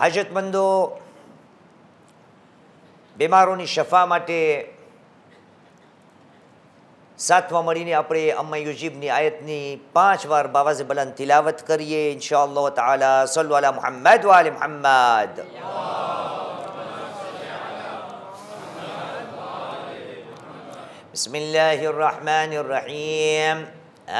હાજતમંદો બીમારોની શફા માટે સાતમા મળીને આપણે અમ્મા યુજીબની આયતની 5 વાર બાવાઝે બલંદ તિલાવત કરીએ ઇન્શાઅલ્લાહ તાઆલા. સલ્લુ અલા મુહમ્મદ વ આલી મુહમ્મદ. બિસ્મિલ્લાહિર રહમાનિર રહીમ.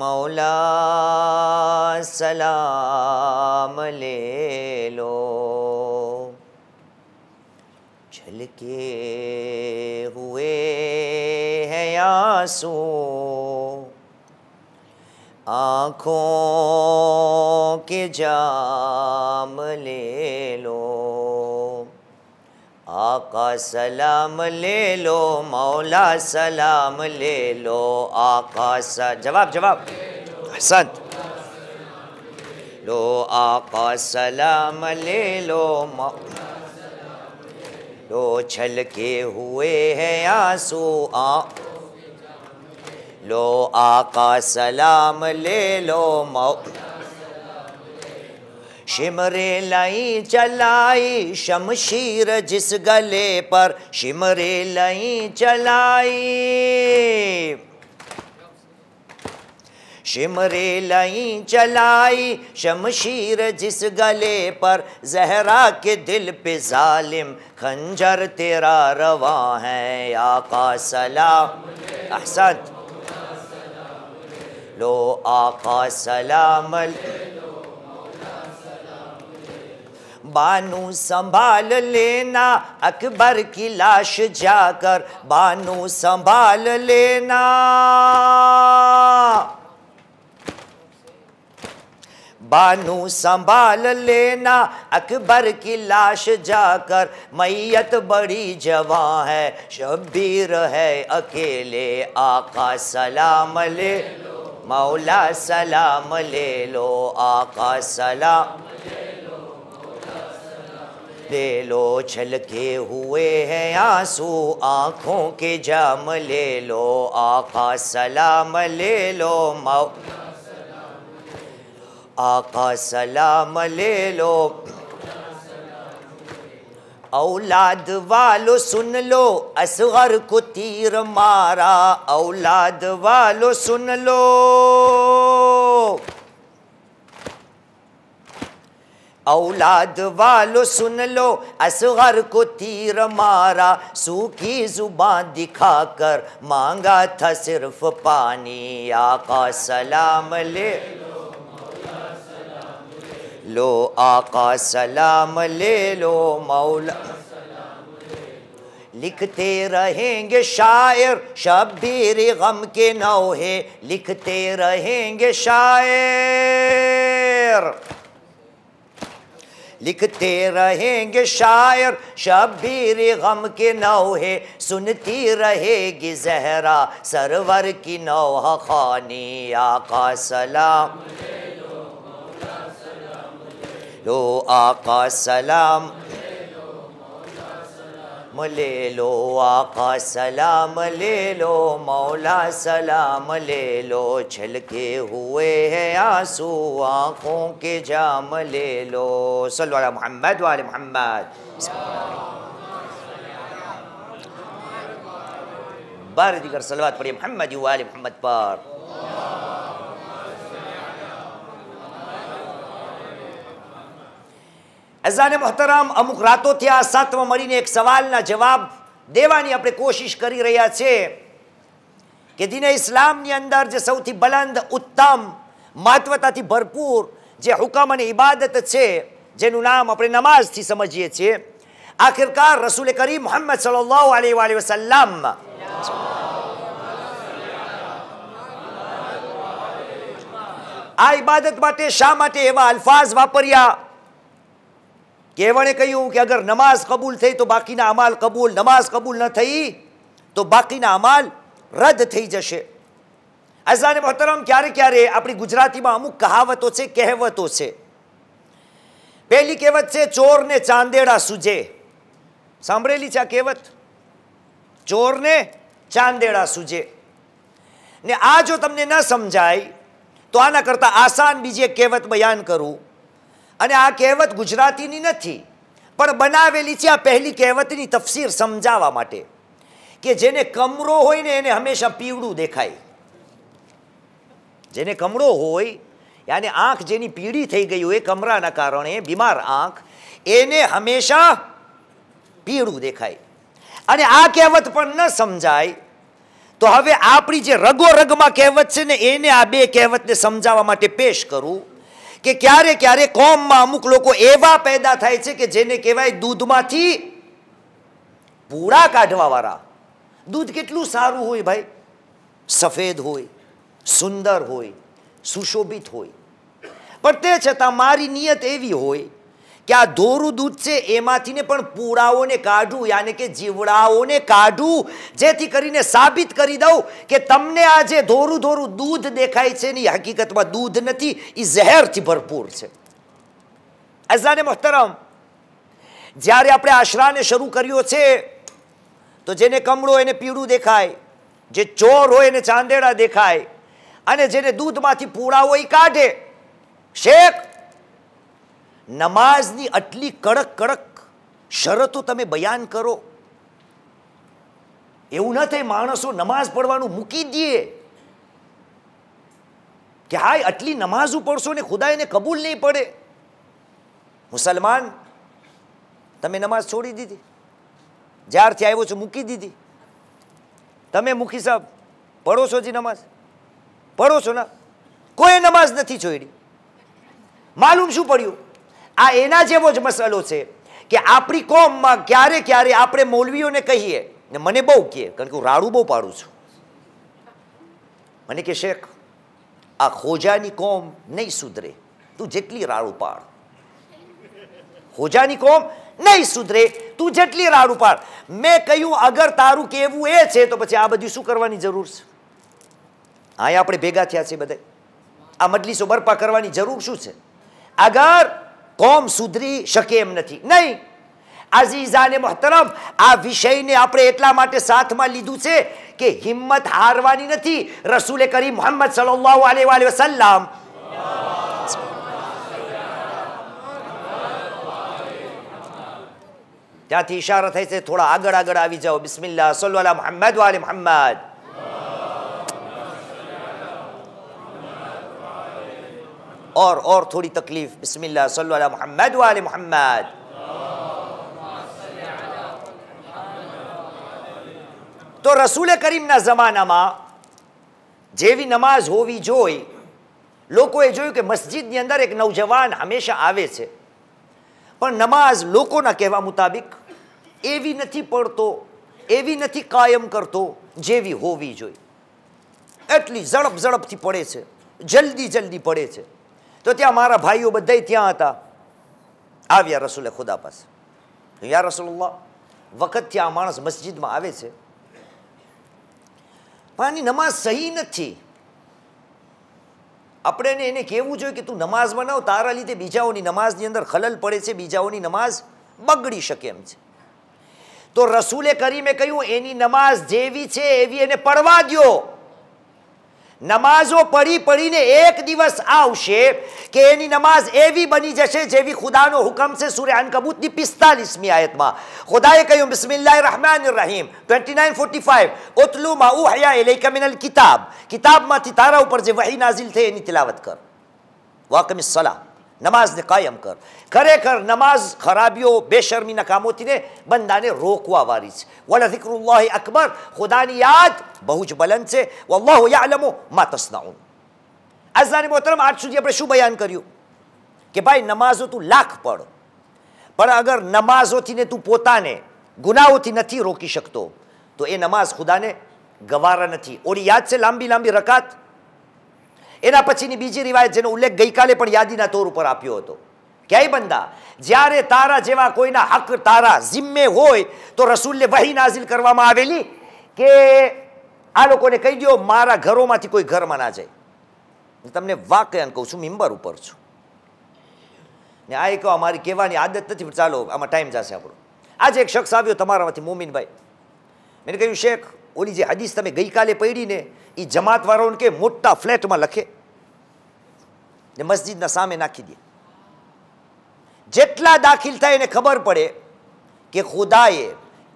मौला सलाम ले लो छलके हुए हैं आंसू आँखों के जाम ले लो आका सलाम ले लो मौला सलाम ले लो आका जवाब जवाब हसंत लो आका सलाम ले लो लो छलके हुए हैं आंसू लो आका सलाम ले लो शिमरे लाई चलाई शमशीर जिस गले पर शिमरे लाई चलाई शिमरे लई चलाई शमशीर जिस गले पर, जहरा के दिल पे जालिम खंजर तेरा रवा है। आका सलाम अहसन लो, आका सलाम बानू संभाल लेना अकबर की लाश जाकर, बानू संभाल लेना, बानू संभाल लेना अकबर की लाश जाकर, मैयत बड़ी जवां है शब्बीर है अकेले। आका सलाम ले मौला सलाम ले लो, आका सलाम ले लो, छलके हुए हैं आंसू आँखों के जाम ले लो, आका सलाम ले लो आका सलाम ले लो। औलाद वालों सुन लो असगर को तीर मारा, औलाद वालों सुन लो, औलाद वालों सुन लो असगर को तीर मारा, सूखी जुबान दिखाकर मांगा था सिर्फ पानी। आका सलाम ले लो, आका सलाम ले लो मौला। लिखते रहेंगे शायर शब्बीर गम के नौहे, लिखते रहेंगे शायर, लिखते रहेंगे शायर शब्बीर गम के नौहे, सुनती रहेगी जहरा सरवर की नौहा खानी। आका सलाम लो, आका सलाम ले लो, आका सलाम ले लो मौला सलाम ले लो, छलके हुए हैं आंसू आँखों के जाम ले लो। सल्लल्लाहु अलैहि मुहम्मद व आले मुहम्मद। बार दीगर सलवात पढ़िए मोहम्मद व आले मोहम्मद पर। અઝાને મોહતરમ, અમુક રાતોથી આ સાતમાં મળીને એક સવાલના જવાબ દેવાની આપણે કોશિશ કરી રહ્યા છે કે દીને ઇસ્લામની અંદર જે સૌથી બલંદ ઉત્તમ મહત્વતાથી ભરપૂર જે હુકમ અને ઇબાદત છે, જેનું નામ આપણે નમાઝથી સમજીએ છીએ, આખિરકાર રસૂલ કરીમ મુહમ્મદ સલ્લલ્લાહુ અલૈહિ વસલ્લમ આ ઇબાદત માટે શા માટે એવા અલ્ફાઝ વાપર્યા કે એમણે કહ્યું કે અગર નમાઝ કબૂલ થઈ તો બાકીના અમાલ કબૂલ, નમાઝ કબૂલ ન થઈ તો બાકીના અમાલ રદ થઈ જશે। અઝાને મોહતરમ, ક્યારે ક્યારે આપણી ગુજરાતીમાં અમુક કહાવતો છે, કહેવતો છે। પહેલી કહેવત છે ચોરને ચાંદેડા સૂજે, સાંભળેલી છે આ કહેવત? ચોરને ચાંદેડા સૂજે। ને આ જો તમને ન સમજાય તો આના કરતાં આસાન બીજી એક કહેવત બયાન કરું, અને આ કહેવત ગુજરાતીની નથી પણ બનાવેલી છે આ પહેલી કહેવતની તફસીર સમજાવવા માટે કે જેને કમળો હોય ને એને હંમેશા પીવડું દેખાય, જેને કમળો હોય યાને આંખ જેની પીળી થઈ ગઈ હોય કમળાના કારણે બીમાર આંખ, એને હંમેશા પીળું દેખાય। અને આ કહેવત પણ ન સમજાય તો હવે આપણી જે રગો રગમાં કહેવત છે ને એને આ બે કહેવતને સમજાવવા માટે પેશ કરું કે ક્યારે ક્યારે કોમમાં અમુક લોકો એવા પેદા થાય છે કે જેને કહેવાય દૂધમાંથી પૂરા કાઢવાવાળા। દૂધ કેટલું સારું હોય ભાઈ, સફેદ હોય, સુંદર હોય, સુશોભિત હોય, પણ તે છતાં મારી નિયત એવી હોય કે આ ધોરું દૂધ છે એમાંથી ને પણ પૂળાઓને કાઢું, યાને કે જીવડાઓને કાઢું, જેથી કરીને સાબિત કરી દઉં કે તમને આ જે ધોરું ધોરું દૂધ દેખાય છે ને એ હકીકતમાં દૂધ નથી, એ ઝહેરથી ભરપૂર છે। અઝાને મોહતરમ, જ્યારે આપણે આશરાને શરૂ કર્યો છે તો જેને કમળો એને પીળું દેખાય, જે ચોર હોય એને ચાંદેડા દેખાય, અને જેને દૂધમાંથી પૂળાઓ એ કાઢે। શેખ, નમાઝની આટલી કડક કડક શરતો તમે બયાન કરો, એવું ન થાય માણસો નમાઝ પડવાનું મૂકી દે, કે હાય આટલી નમાઝો પડશો ને ખુદા એને કબૂલ નહીં પડે. મુસલમાન, તમે નમાઝ છોડી દીધી, જ્યારથી આવ્યો છો મૂકી દીધી. તમે મૂકી સાહેબ, પડો છો જી નમાઝ? પડો છો ના? કોઈ નમાઝ નથી છોડી. માલુમ શું પડ્યું? આ એના જેવો જ મસલો છે કે આપણી કોમમાં ક્યારે ક્યારે આપણે મૌલવીઓને કહીએ, ને મને બહુ કહે, કારણ કે હું રાડું બહુ પાડું છું. મને કે શેખ, આ ખોજાની કોમ નહીં સુધરે, તું જેટલી રાડું પાડ. ખોજાની કોમ નહીં સુધરે, તું જેટલી રાડું પાડ. મેં કહ્યું અગર તારું કહેવું એ છે તો પછી આ બધું શું કરવાની જરૂર છે? અહીંયા આપણે ભેગા થયા છે બધા, આ મજલિસો બરપા કરવાની જરૂર શું છે? અગર કોમ સુધરી શકે એમ નથી, નહીં. અઝીઝાને મોહતરમ, આ વિષયને આપણે એટલા માટે સાથમાં લીધું છે કે હિંમત હારવાની નથી. રસૂલે કરીમ મુહમ્મદ સલ્લલ્લાહુ અલૈહિ વસલ્લમ ત્યાંથી ઇશારા થાય છે થોડા આગળ આગળ આવી જાઓ. બિસ્મિલ્લાહ, સલ્લુ અલા મુહમ્મદ વ આલે મુહમ્મદ. और थोड़ी तकलीफ. बिस्मिल्लाह, सल्लु अला मुहम्मद व आले मुहम्मद. तो रसूल करीमના જમાનામાં જેવી નમાઝ હોવી જોઈએ, લોકોએ જોયું કે મસ્જિદની અંદર એક નવજવાન હંમેશા આવે છે, પણ નમાઝ લોકોના કહેવા મુતાબિક એવી નથી પડતો, એવી નથી કાયમ કરતો જેવી હોવી જોઈએ. એટલી ઝડપથી પડે છે, જલ્દી પડે છે. તો ત્યાં મારા ભાઈઓ બધા ત્યાં હતા. આવ્યા રસૂલે ખુદા પાસે. યા રસૂલુલ્લાહ, વખત ત્યાં માણસ મસ્જિદમાં આવે છે, પણ આની નમાઝ સહી નથી. આપણે એને કહેવું જોઈએ કે તું નમાઝ બનાવ, તારા લીધે બીજાઓની નમાઝની અંદર ખલલ પડે છે, બીજાઓની નમાઝ બગડી શકે એમ છે. તો રસૂલે કરીમે કહ્યું એની નમાઝ જેવી છે એવી એને પડવા દ્યો. નમાઝો પડીને એક દિવસ આવશે કે એની નમાઝ એવી બની જશે જેવી ખુદાનો હુકમ છે. સૂરે અનકબૂતની 45મી આયતમાં ખુદાએ કહ્યું, બિસ્મિલ્લાહિર રહેમાનિર રહીમ, 29:45, ઉતલુ મા ઉહયા ઇલૈકા મિનલ કિતાબ, કિતાબમાંથી તારા ઉપર જે વહી નાઝિલ થઈ એની તિલાવત કર. વાકમિસ સલાહ, નમાઝને કાયમ કર. ખરેખર નમાઝ ખરાબીઓ બેશર્મીના કામોથી ને બંદાને રોકવા વાળી છે. વલા ઝિક્રુલ્લાહી અકબર, ખુદાની યાદ બહુ જ બલંદ છે. વલ્લાહુ યઅલમુ મા તસ્નઉન. અઝાની મોહતરમ, આજ સુધી આપણે શું બયાન કર્યું કે ભાઈ નમાઝો તું લાખ પઢ, પણ અગર નમાઝોથી ને તું પોતાને ગુનાહોથી નથી રોકી શકતો તો એ નમાઝ ખુદાને ગવારા નથી. ઓલી યાદ છે લાંબી રકાત? એના પછીની બીજી રિવાયત જેનો ઉલ્લેખ ગઈકાલે પણ યાદીના તોર ઉપર આપ્યો હતો કે એ બંદા, જ્યારે તારા જેવા કોઈના હક તારા જિમ્મે હોય તો રસૂલને વહી નાઝિલ કરવામાં આવેલી કે આ લોકોને કહી દો મારા ઘરોમાંથી કોઈ ઘરમાં ના જાય. તમને વાકયાન કહું છું, મિંબર ઉપર છું ને આ એક અમારી કહેવાની આદત નથી, પણ ચાલો આમાં ટાઈમ જશે આપણો. આજે એક શખ્સ આવ્યો તમારામાંથી, મોમિનભાઈ. મેં કહ્યું, શેખ, ઓલી જે હદીસ તમે ગઈકાલે પડી ને એ જમાત વાળાઓને કે મોટા ફ્લેટમાં લખે ને મસ્જિદના સામે નાખી દે. જેટલા દાખિલ થાય એને ખબર પડે કે ખુદાએ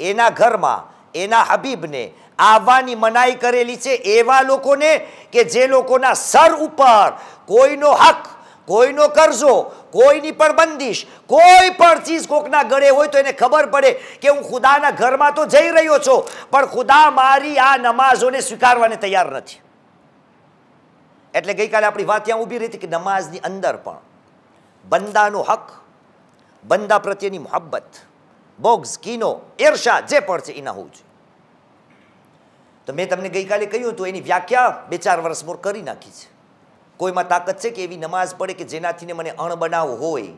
એના ઘરમાં એના હબીબને આવવાની મનાઈ કરેલી છે એવા લોકોને કે જે લોકોના સર ઉપર કોઈનો હક, કોઈનો કરજો, કોઈની પણ બંદિશ, કોઈ પણ ચીજ કોકના ગળે હોય તો એને ખબર પડે કે હું ખુદાના ઘરમાં તો જઈ રહ્યો છું, પણ ખુદા મારી આ નમાઝોને સ્વીકારવાને તૈયાર નથી. એટલે ગઈકાલે આપણી વાત ત્યાં ઊભી રહી હતી કે નમાઝની અંદર પણ બંદાનો હક, બંદા પ્રત્યેની મોહબ્બત, બોગ્ઝ, કીનો, ઈર્ષા જે પણ છે એ ના હોવું જોઈએ. તો મેં તમને ગઈકાલે કહ્યું હતું એની વ્યાખ્યા 2-4 વર્ષ મોર કરી નાખી છે. કોઈમાં તાકાત છે કે એવી નમાઝ પડે કે જેનાથી મને અણબનાવ હોય,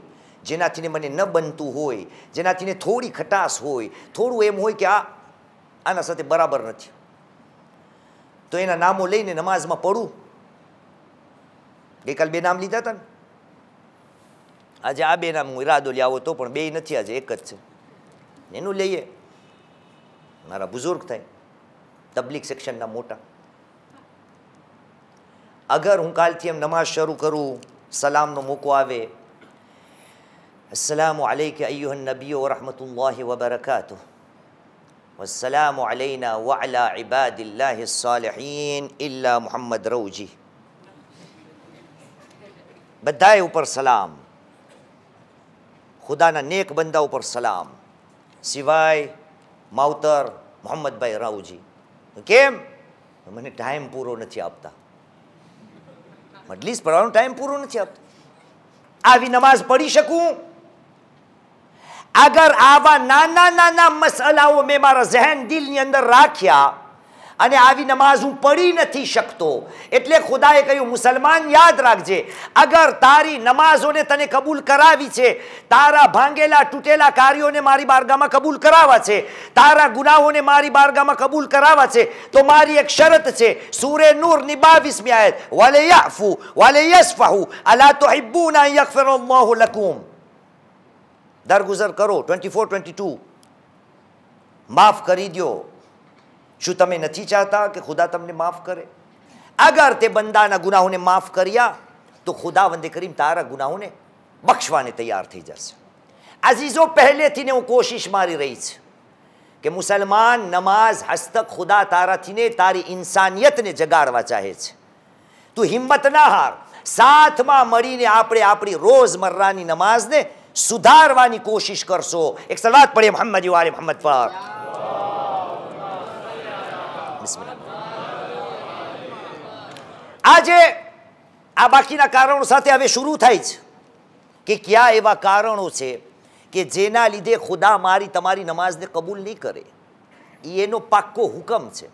જેનાથી મને ન બનતું હોય, જેનાથી થોડી ખટાશ હોય, થોડું એમ હોય કે આના સાથે બરાબર નથી, તો એના નામો લઈને નમાઝમાં પડું. ગઈકાલે 2 નામ લીધા હતા ને, આજે આ 2 નામ હું ઈરાદો લાવો તો પણ 2 નથી, આજે એક જ છે. એનું લઈએ. મારા બુઝુર્ગ થાય, તબલીગ સેક્શનના મોટા. અગર હું કાલથી એમ નમાઝ શરૂ કરું, સલામનો મોકો આવે, અસ્સલામુ અલૈકા અય્યુહન નબીઓ વ રહમતુલ્લાહિ વ બરકાતુહ, વસ્સલામુ અલૈના વ અલા ઇબાદિલ્લાહિ સ્સાલિહીન ઇલ્લા મુહમ્મદ રૌજી. બધાએ ઉપર સલામ, ખુદાના નેક બંદા ઉપર સલામ, સિવાય માવતર મોહમ્મદભાઈ રાઉજી. કેમ? મને ટાઈમ પૂરો નથી આપતા, મજલિસ પઢવાનો ટાઈમ પૂરો નથી આપતા. આવી નમાઝ પઢી શકું? અગર આવા નાના નાના મસલાઓ મેં મારા ઝહેન દિલની અંદર રાખ્યા અને આવી નમાઝ હું પઢી નથી શકતો, એટલે ખુદાએ કહ્યું મુસલમાન યાદ રાખજે, અગર તારી નમાઝોને તને કબૂલ કરાવી છે, તારા ભાંગેલા તૂટેલા કાર્યોને મારી બારગામાં કબૂલ કરાવવા છે, તારા ગુનાહોને મારી બારગામાં કબૂલ કરાવવા છે, તો મારી એક શરત છે. સૂરે નૂરની 22મી આયત, વલે યાફુ વલે યસ્ફહુ અલા તુહિબ્બુના અન યગફિરલ્લાહુ લકુમ. દરગુજર કરો 24-22, માફ કરી દો. શું તમે નથી ચાહતા કે ખુદા તમને માફ કરે? અગર તે બંદાના ગુનાહોને માફ કર્યા તો ખુદાવંદે કરીમ તારા ગુનાહોને બક્ષવાને તૈયાર થઈ જશે. અઝીઝો, પહેલેથી ને હું કોશિશ મારી રહી છે કે મુસલમાન નમાઝ હસ્તક ખુદા તારાથી ને તારી ઇન્સાનિયતને જગાડવા ચાહે છે. તું હિંમત ના હાર, સાથમાં મળીને આપણે આપણી રોજમર્રાની નમાઝને સુધારવાની કોશિશ કરશો. એક સલાત પઢીએ મોહમ્મદ વાલે મોહમ્મદ પર. આજે આ બાકીના કારણો સાથે હવે શરૂ થાય છે કે કયા એવા કારણો છે કે જેના લીધે ખુદા મારી તમારી નમાઝને કબૂલ નહીં કરે. એનો પાક્કો હુકમ છે.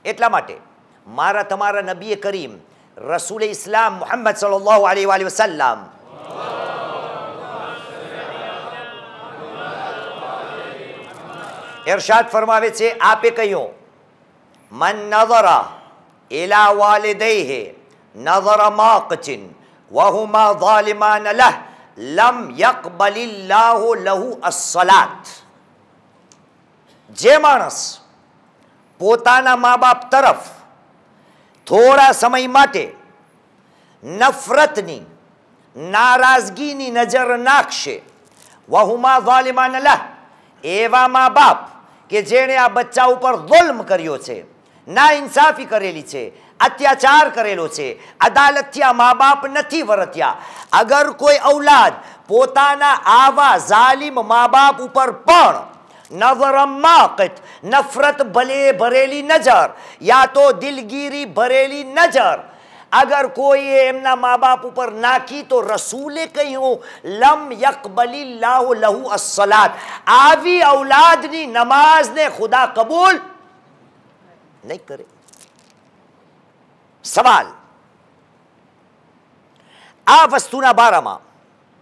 એટલા માટે મારા તમારા નબી કરીમ રસૂલ ઇસ્લામ મુહમ્મદ સલ્લલ્લાહુ અલૈહિ વસલ્લમ ઇરશાદ ફરમાવે છે, આપે કહ્યું, મન નઝરા ઇલા વાલિદૈહી નઝરા માકચિન વહુમા ઝાલિમાન લહ લમ યકબલિલ્લાહુ લહુ અસ્સલાત. જે માણસ પોતાના મા બાપ તરફ થોડા સમય માટે નફરતની નારાજગીની નજર નાખશે, વહુમા ઝાલિમાન લહ, એવા મા બાપ કે જેણે આ બચ્ચા ઉપર જુલ્મ કર્યો છે, ના ઇન્સાફી કરેલી છે, અત્યાચાર કરેલો છે, અદાલતથી આ મા બાપ નથી વર્ત્યા. અગર કોઈ ઔલાદ પોતાના આવા ઝાલિમ મા બાપ ઉપર પણ નવરમાકત, નફરત ભરેલી નજર યા તો દિલગીરી ભરેલી નજર અગર કોઈએ એમના મા બાપ ઉપર નાખી તો રસૂલે કહ્યું, લમ યકબલિલ્લાહુ લહુ અસ્સલાત, આવી ઔલાદની નમાઝને ખુદા કબૂલ નહીં કરે. સવાલ, આ વસ્તુના બારામાં,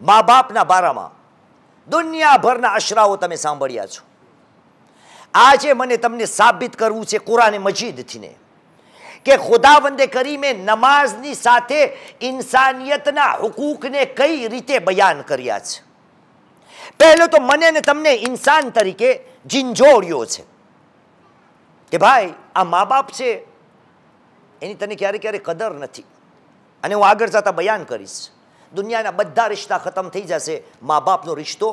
મા બાપના બારામાં દુનિયાભરના અશરાઓ તમે સાંભળ્યા છો. આજે મને તમને સાબિત કરવું છે કુરાન મજીદથી ને કે ખુદાવંદે કરીમે નમાઝની સાથે ઇન્સાનિયતના હુકૂકને કઈ રીતે બયાન કર્યા છે. પહેલો તો મને ને તમને ઇન્સાન તરીકે ઝીંઝોળ્યો છે કે ભાઈ આ મા બાપ છે એની તને ક્યારે ક્યારે કદર નથી. અને હું આગળ જતા બયાન કરીશ, દુનિયાના બધા રિશ્તા ખતમ થઈ જશે, મા બાપનો રિશ્તો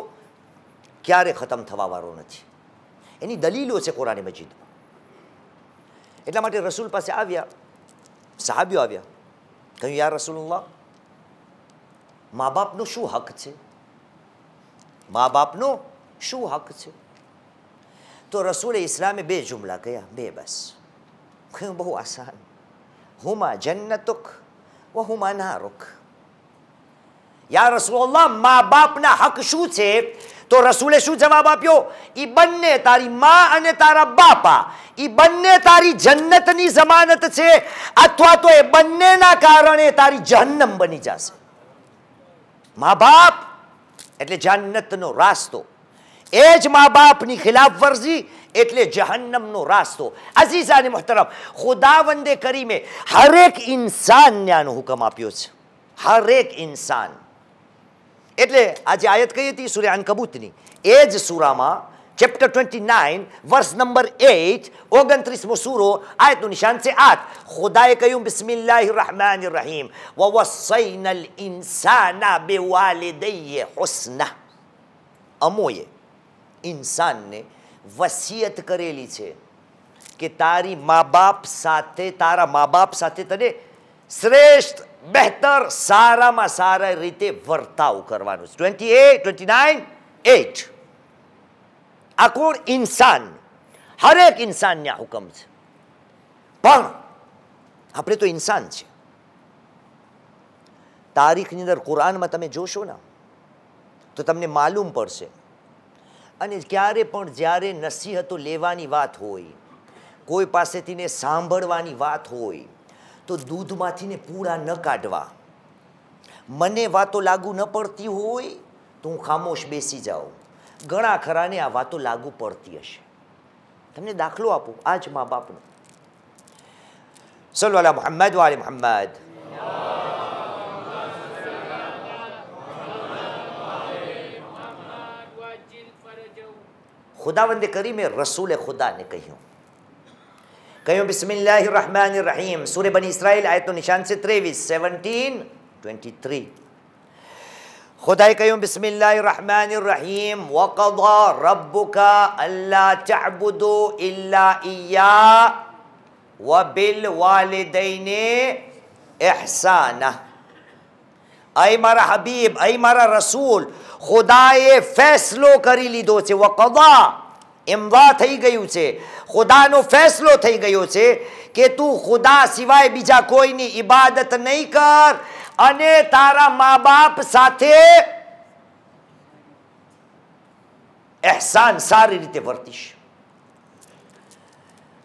ક્યારે ખતમ થવા વાળો નથી. એની દલીલો છે કુરાન મજીદમાં. એટલા માટે રસૂલ પાસે આવ્યા, સહાબીઓ આવ્યા, કહ્યું, યા રસૂલુલ્લાહ, મા બાપનો શું હક છે? મા બાપનો શું હક છે? તો રસૂલે ઇસ્લામે બે જુમલા કહ્યા, બે બસ. કહ્યું, બહુ આસાન, હુમા જન્નતુક વ હુમા નારુક. યા રસૂલુલ્લાહ, મા બાપના હક શું છે? તો રસૂલે શું જવાબ આપ્યો? ઈ બંને, તારી મા અને તારા બાપા, ઈ બંને તારી જન્નતની જમાનત છે, અથવા તો એ બંનેના કારણે તારી જહન્નમ બની જશે. મા બાપ એટલે જન્નતનો રાસ્તો, એ જ મા બાપની ખિલાફ વર્જી એટલે જહન્નમનો રાસ્તો. અઝીઝાને મુહતરમ, ખુદાવંદે કરીમે હરેક ઇન્સાનને આનો હુકમ આપ્યો છે, હરેક ઇન્સાન. એટલે આજે આયત કઈ હતી? સૂરા અનકબૂતની. એ જ સૂરામાં ચેપ્ટર 29 વર્સ નંબર 8, 29મો સૂરો, આયતનું નિશાન છે 8. ખુદાએ કહ્યું, બિસ્મિલ્લાહિર રહમાનિર રહીમ, વવસ્સૈનલ ઇન્સાના બિવાલિદૈહિ હુસ્ના. અમોએ ઇન્સાનને વસિયત કરેલી છે કે તારી મા બાપ સાથે, તારા મા બાપ સાથે તને શ્રેષ્ઠ બહેતર સારામાં સારા રીતે વર્તાવ કરવાનું. 28, 29, 8. આ કોણ? ઇન્સાન. હરેક ઇન્સાનને આ હુકમ છે. પણ આપણે તો ઇન્સાન છે. તારીખની અંદર કુરાનમાં તમે જોશો ને તો તમને માલુમ પડશે. અને ક્યારે પણ જ્યારે નસીહતો લેવાની વાત હોય, કોઈ પાસેથી ને સાંભળવાની વાત હોય, તો દૂધમાંથી ને પૂળા ન કાઢવા. મને વાતો લાગુ ન પડતી હોય તો હું ખામોશ બેસી જાઉં. ઘણા ખરાને આ વાતો લાગુ પડતી હશે. તમને દાખલો આપું આજ મા બાપનો. સલ્લુ અલા મુહમ્મદ વ આલે મુહમ્મદ. ખુદાવંદે કરીમે રસૂલે ખુદાને કહ્યું બિસ્મિલ્લાહિર રહેમાનિર રહીમ. સૂરે બની ઇસ્રાઈલ આયતનું નિશાન છે 23, 17, 23. ખુદાએ કહ્યું બિસ્મિલ્લાહિર રહેમાનિર રહીમ. વકદા રબ્બુકા અલ્લા તઅબુદુ ઇલ્લા ઇય્યા વબિલ વાલિદૈને ઇહસાના. અય મારા હબીબ, અય મારા રસૂલ, ખુદાએ ફેસલો કરી લીધો છે. વકદા ઇમદા થઈ ગયું છે. ખુદાનો ફેસલો થઈ ગયો છે કે તું ખુદા સિવાય બીજા કોઈની ઇબાદત નહીં કર અને તારા મા બાપ સાથે એહસાન સારી રીતે વર્તીશ.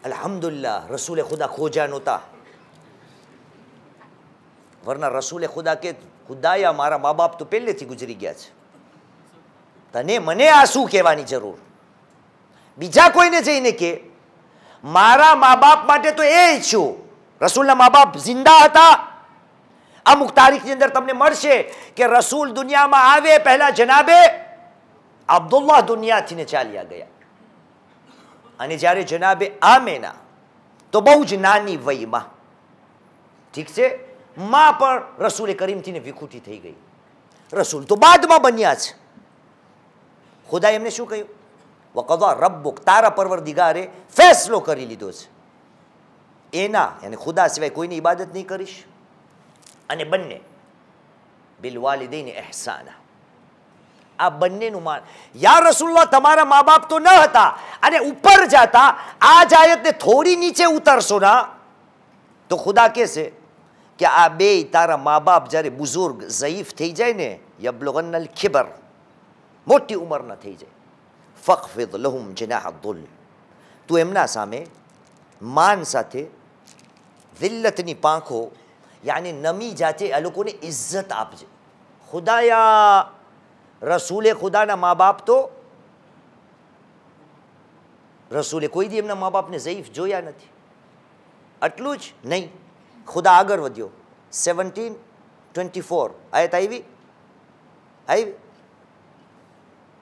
અલ્હમ્દુલિલ્લાહ રસૂલે ખુદા ખોજા નહોતા. વરના રસૂલે ખુદા કે ખુદાયા મારા મા બાપ તો પહેલેથી ગુજરી ગયા છે, તને મને આ શું કહેવાની જરૂર? બીજા કોઈને જઈને કે મારા મા બાપ માટે તો એ ઈચ્છું. રસૂલના મા બાપ જિંદા હતા. અમુક તારીખની અંદર તમને મળશે કે રસૂલ દુનિયામાં આવે પહેલા જનાબે અબ્દુલ્લાહ દુનિયાથી ને ચાલ્યા ગયા. અને જ્યારે જનાબે આમેના તો બહુ જ નાની વયમાં, ઠીક છે, માં પણ રસૂલે કરીમથી ને વિખૂટી થઈ ગઈ. રસૂલ તો બાદમાં બન્યા છે. ખુદાએ એમને શું કહ્યું? વકદા રબ્બુક, તારા પરવરદિગારે ફેસલો કરી લીધો છે એના અને ખુદા સિવાય કોઈની ઇબાદત નહીં કરીશ. અને બંને બિલ વાલિદૈને ઇહસાના, આ બંનેનું માન. યા રસૂલલ્લાહ, તમારા મા બાપ તો ન હતા અને ઉપર જાતા આ જ આયતને થોડી નીચે ઉતારશો ના તો ખુદા કહેશે કે આ બે તારા મા બાપ જ્યારે બુઝુર્ગ ઝયીફ થઈ જાય ને, યબલુગન્નલ ખિબર, મોટી ઉંમરના થઈ જાય, ફખફિદ લહુમ જનાહ દુલ, તું એમના સામે માન સાથે દિલ્લતની પાંખો યાની નમી જાતે આ લોકોને ઇજ્જત આપજે. ખુદાયા રસૂલે ખુદાના મા બાપ તો રસૂલે કોઈ દી એમના મા બાપને ઝયીફ જોયા નથી. આટલું જ નહીં, ખુદા આગળ વધ્યો. 17, 24 આયત આવી.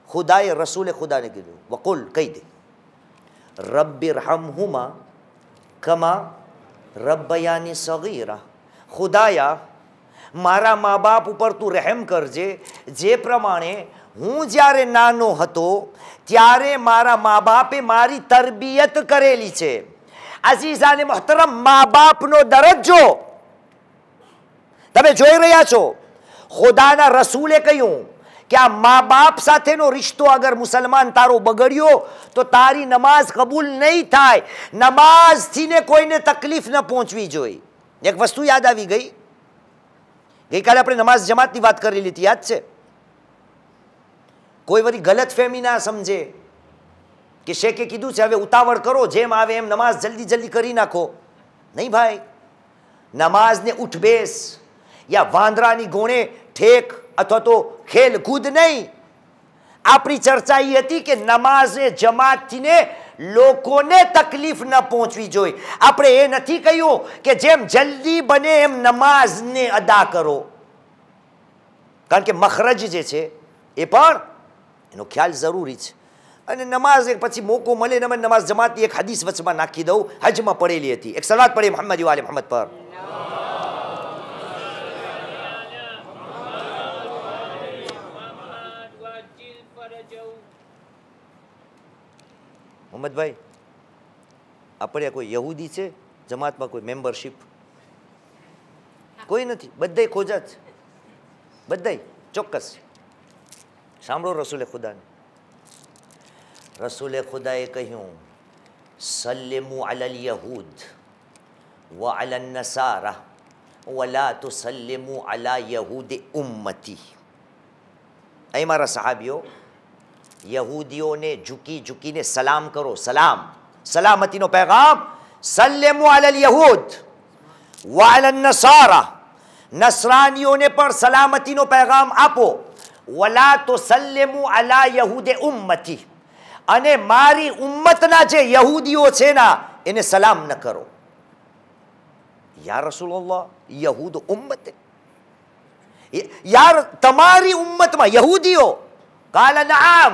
ખુદાએ રસૂલે ખુદાને કીધું વકુલ, કહી દે, રબ્બિરહમહુમા કમા રબ્બયાની સગીરા. ખુદાયા મારા મા બાપ ઉપર તું રહેમ કરજે જે પ્રમાણે હું જ્યારે નાનો હતો ત્યારે મારા મા બાપે મારી તરબિયત કરેલી છે. અઝીઝાને મોહતરમ, મા બાપનો દરજ્જો તમે જોઈ રહ્યા છો. ખુદાના રસૂલે કહ્યું કે આ મા બાપ સાથેનો રિશ્તો અગર મુસલમાન તારો બગડ્યો તો તારી નમાઝ કબૂલ નહીં થાય. નમાઝથી ને કોઈને તકલીફ ન પહોંચવી જોઈએ. એક વસ્તુ યાદ આવી ગઈ. ગઈકાલે આપણે નમાઝ જમાતની વાત કરી લીધી, યાદ છે? કોઈ વળી ગલત ફહેમી ના સમજે કે શેખે કીધું છે હવે ઉતાવળ કરો, જેમ આવે એમ નમાઝ જલ્દી જલ્દી કરી નાખો. નહીં ભાઈ, નમાઝને ઉઠ બેસ યા વાંદરાની ગોણે ઠેક અથવા તો ખેલ કૂદ નહીં. આપણી ચર્ચા એ હતી કે નમાઝે જમાતથી ને લોકોને તકલીફ ન પહોંચવી જોઈએ. આપણે એ નથી કહ્યું કે જેમ જલ્દી બને એમ નમાઝને અદા કરો, કારણ કે મખરજ જે છે એ પણ એનો ખ્યાલ જરૂરી છે. અને નમાઝ પછી મોકો મળે ને નમાઝ જમાતની એક હદીસ વચમાં નાખી દઉં, હજમાં પડેલી હતી. એક સલાત પડી મોહમ્મદ વાલે મોહમ્મદ પર. મોહમ્મદભાઈ, આપણે કોઈ યહૂદી છે જમાતમાં કોઈ મેમ્બરશીપ? કોઈ નથી, બધાય ખોજા જ, બધાય ચોક્કસ. સાંભળો રસૂલે ખુદાને. રસૂલે ખુદાએ કહ્યું સલ્લિમુ અલલ યહૂદ વ અલન નસારા વલા તુસલ્લિમુ અલા યહૂદ ઉમ્મતી. અહીં મારા સહાબીઓ, યહૂદીઓને ઝૂકી ઝૂકીને સલામ કરો. સલામ, સલામતીનો પેગામ. સલ્લિમુ અલલ યહૂદ વ અલન નસારા, નસરાનીઓને પણ સલામતીનો પેગામ આપો. વલા તુસલ્લિમુ અલા યહૂદ ઉમ્મતી, અને મારી ઉમ્મતના જે યહૂદીઓ છે ને એને સલામ ન કરો. યા રસૂલલ્લાહ, યહૂદ ઉમ્મતે, યાર તમારી ઉમ્મતમાં યહૂદીઓ? કાલ નઆમ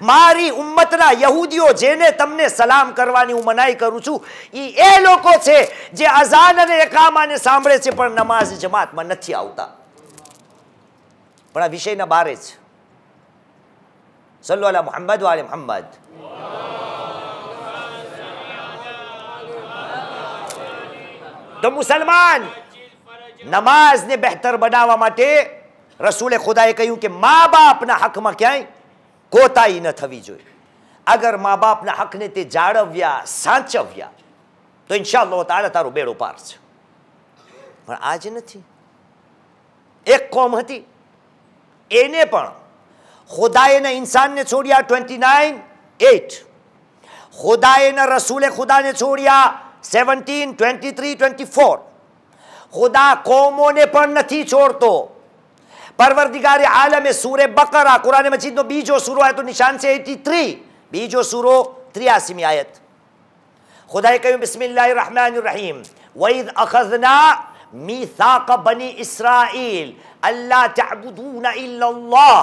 મારી ઉમ્મતના યહૂદીઓ જેને તમને સલામ કરવાની હું મનાઈ કરું છું, એ લોકો છે જે અઝાન અને ઇકામાને સાંભળે છે પણ નમાઝ જમાતમાં નથી આવતા. પણ આ વિષયના બારે છે. સલ્લુ અલા મુહમ્મદ વ આલે મુહમ્મદ. તો મુસલમાન નમાઝને બહેતર બનાવવા માટે રસૂલે ખુદાએ કહ્યું કે મા બાપના હકમાં ક્યાંય કોતાઈ ન થવી જોઈએ. અગર મા બાપના હકને તે જાળવ્યા, સાચવ્યા, તો ઇન્શાઅલ્લાહ તાઆલા તારો બેડો પાર છે. પણ આજ નથી. એક કોમ હતી, એને પણ ખુદાએ ઇન્સાનને છોડ્યા 29:8, ખુદાએ રસૂલે ખુદાને છોડ્યા 17, 23, 24. ખુદા કોમોને પણ નથી છોડતો. પરવરદિગારે આલમે સૂરે બકરા, કુરાન મજીદનો બીજો સૂરો આયતો નિશાન છે 83, બીજો સૂરો 83મી આયત. ખુદાએ કહ્યું બિસ્મિલ્લાહિર રહમાનિર રહીમ વઇઝ અખઝના મીસાક બની ઇસ્રાઈલ અલ્લા તઅબુદૂન ઇલ્લલ્લાહ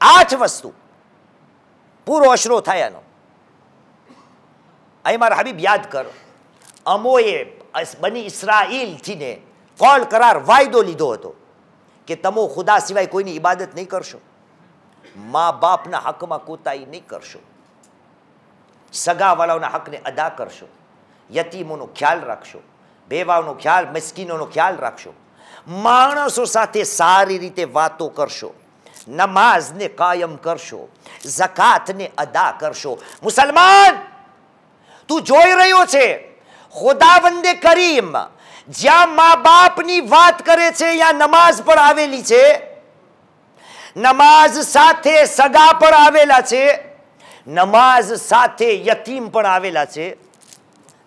8 વસ્તુ પૂરો અશરો થયાનો. અહીં મારા હબીબ યાદ કર, અમોએ બની ઇસ્રાઈલથી ને કોલ કરાર વાયદો લીધો હતો કે તમો ખુદા સિવાય કોઈની ઇબાદત નહીં કરશો, મા બાપના હકમાં કોતાઈ નહીં કરશો, સગાવાલાઓના હકને અદા કરશો, યતીમોનો ખ્યાલ રાખશો, બેવાઓનો ખ્યાલ, મિસ્કીનોનો ખ્યાલ રાખશો, માણસો સાથે સારી રીતે વાતો કરશો, નમાઝને કાયમ કરશો, ઝકાતને અદા કરશો. મુસલમાન, તું જોઈ રહ્યો છે ખુદાવંદે કરીમ જ્યાં મા બાપની વાત કરે છે ત્યાં નમાઝ પણ આવેલી છે, નમાઝ સાથે સગા પણ આવેલા છે, નમાઝ સાથે યતીમ પણ આવેલા છે,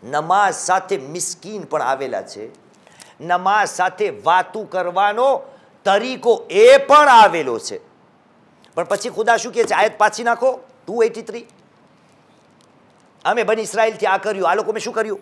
નમાઝ સાથે મિસ્કીન પણ આવેલા છે, નમાઝ સાથે વાતું કરવાનો તરીકો એ પણ આવેલો છે. પણ પછી ખુદા શું કહે છે? આયત પાછી નાખો 283. અમે બની ઇસ્રાઈલથી આ કર્યું, આ લોકો મેં શું કર્યું?